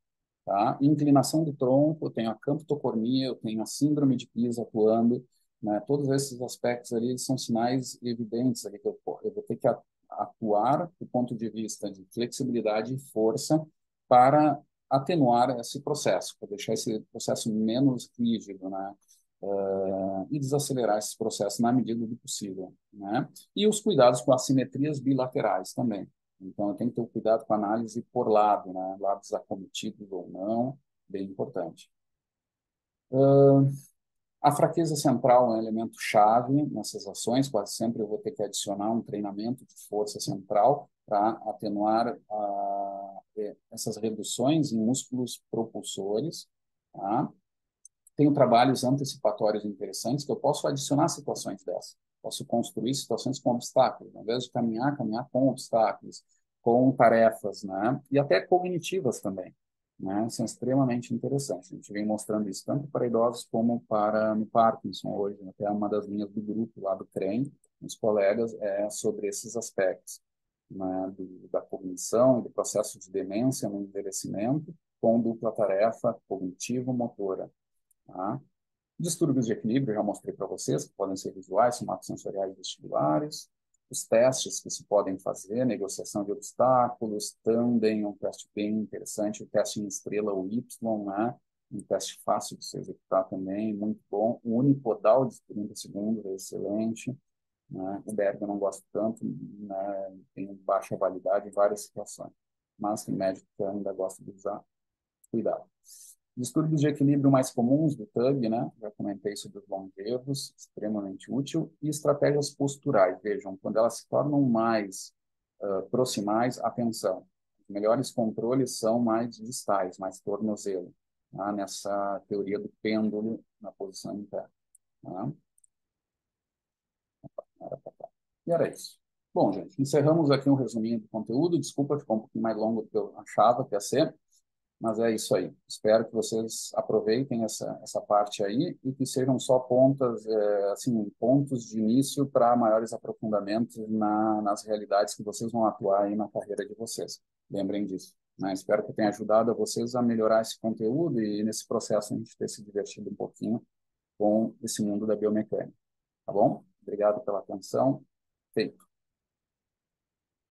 Tá? Inclinação do tronco, eu tenho a camptocornia, eu tenho a síndrome de Pisa atuando, né? Todos esses aspectos ali são sinais evidentes ali que eu vou ter que atuar do ponto de vista de flexibilidade e força para atenuar esse processo, para deixar esse processo menos rígido, né? E desacelerar esse processo na medida do possível, né? E os cuidados com as simetrias bilaterais também. Então, eu tenho que ter o cuidado com a análise por lado, né? Lados acometidos ou não, bem importante. A fraqueza central é um elemento chave nessas ações, quase sempre eu vou ter que adicionar um treinamento de força central para atenuar essas reduções em músculos propulsores, tá? Tenho trabalhos antecipatórios interessantes que eu posso adicionar situações dessas. Posso construir situações com obstáculos, ao invés de caminhar com obstáculos, com tarefas, né? E até cognitivas também, né? São extremamente interessantes. A gente vem mostrando isso tanto para idosos como para no Parkinson hoje, né? Até uma das linhas do grupo lá do CREM, os colegas, é sobre esses aspectos, né? Da cognição e do processo de demência no envelhecimento, com dupla tarefa cognitivo-motora. Tá? Distúrbios de equilíbrio, já mostrei para vocês, que podem ser visuais, somatosensoriais e vestibulares. Os testes que se podem fazer, negociação de obstáculos, também um teste bem interessante, o teste em estrela, o Y, né? Um teste fácil de se executar também, muito bom. O unipodal de 30 segundos é excelente. Né? O Berg eu não gosto tanto, né? Tem baixa validade em várias situações, mas tem médico que ainda gosta de usar, cuidado. Distúrbios de equilíbrio mais comuns do TUG, né? Já comentei sobre os longevos, extremamente útil, e estratégias posturais. Vejam, quando elas se tornam mais proximais, atenção. Os melhores controles são mais distais, mais tornozelo, tá? Nessa teoria do pêndulo na posição interna. Tá? E era isso. Bom, gente, encerramos aqui um resuminho do conteúdo. Desculpa, ficou um pouquinho mais longo do que eu achava que ia ser. Mas é isso aí. Espero que vocês aproveitem essa parte aí e que sejam só pontas, assim, pontos de início para maiores aprofundamentos nas realidades que vocês vão atuar aí na carreira de vocês. Lembrem disso. Né? Espero que tenha ajudado a vocês a melhorar esse conteúdo e nesse processo a gente ter se divertido um pouquinho com esse mundo da biomecânica. Tá bom? Obrigado pela atenção. Feito.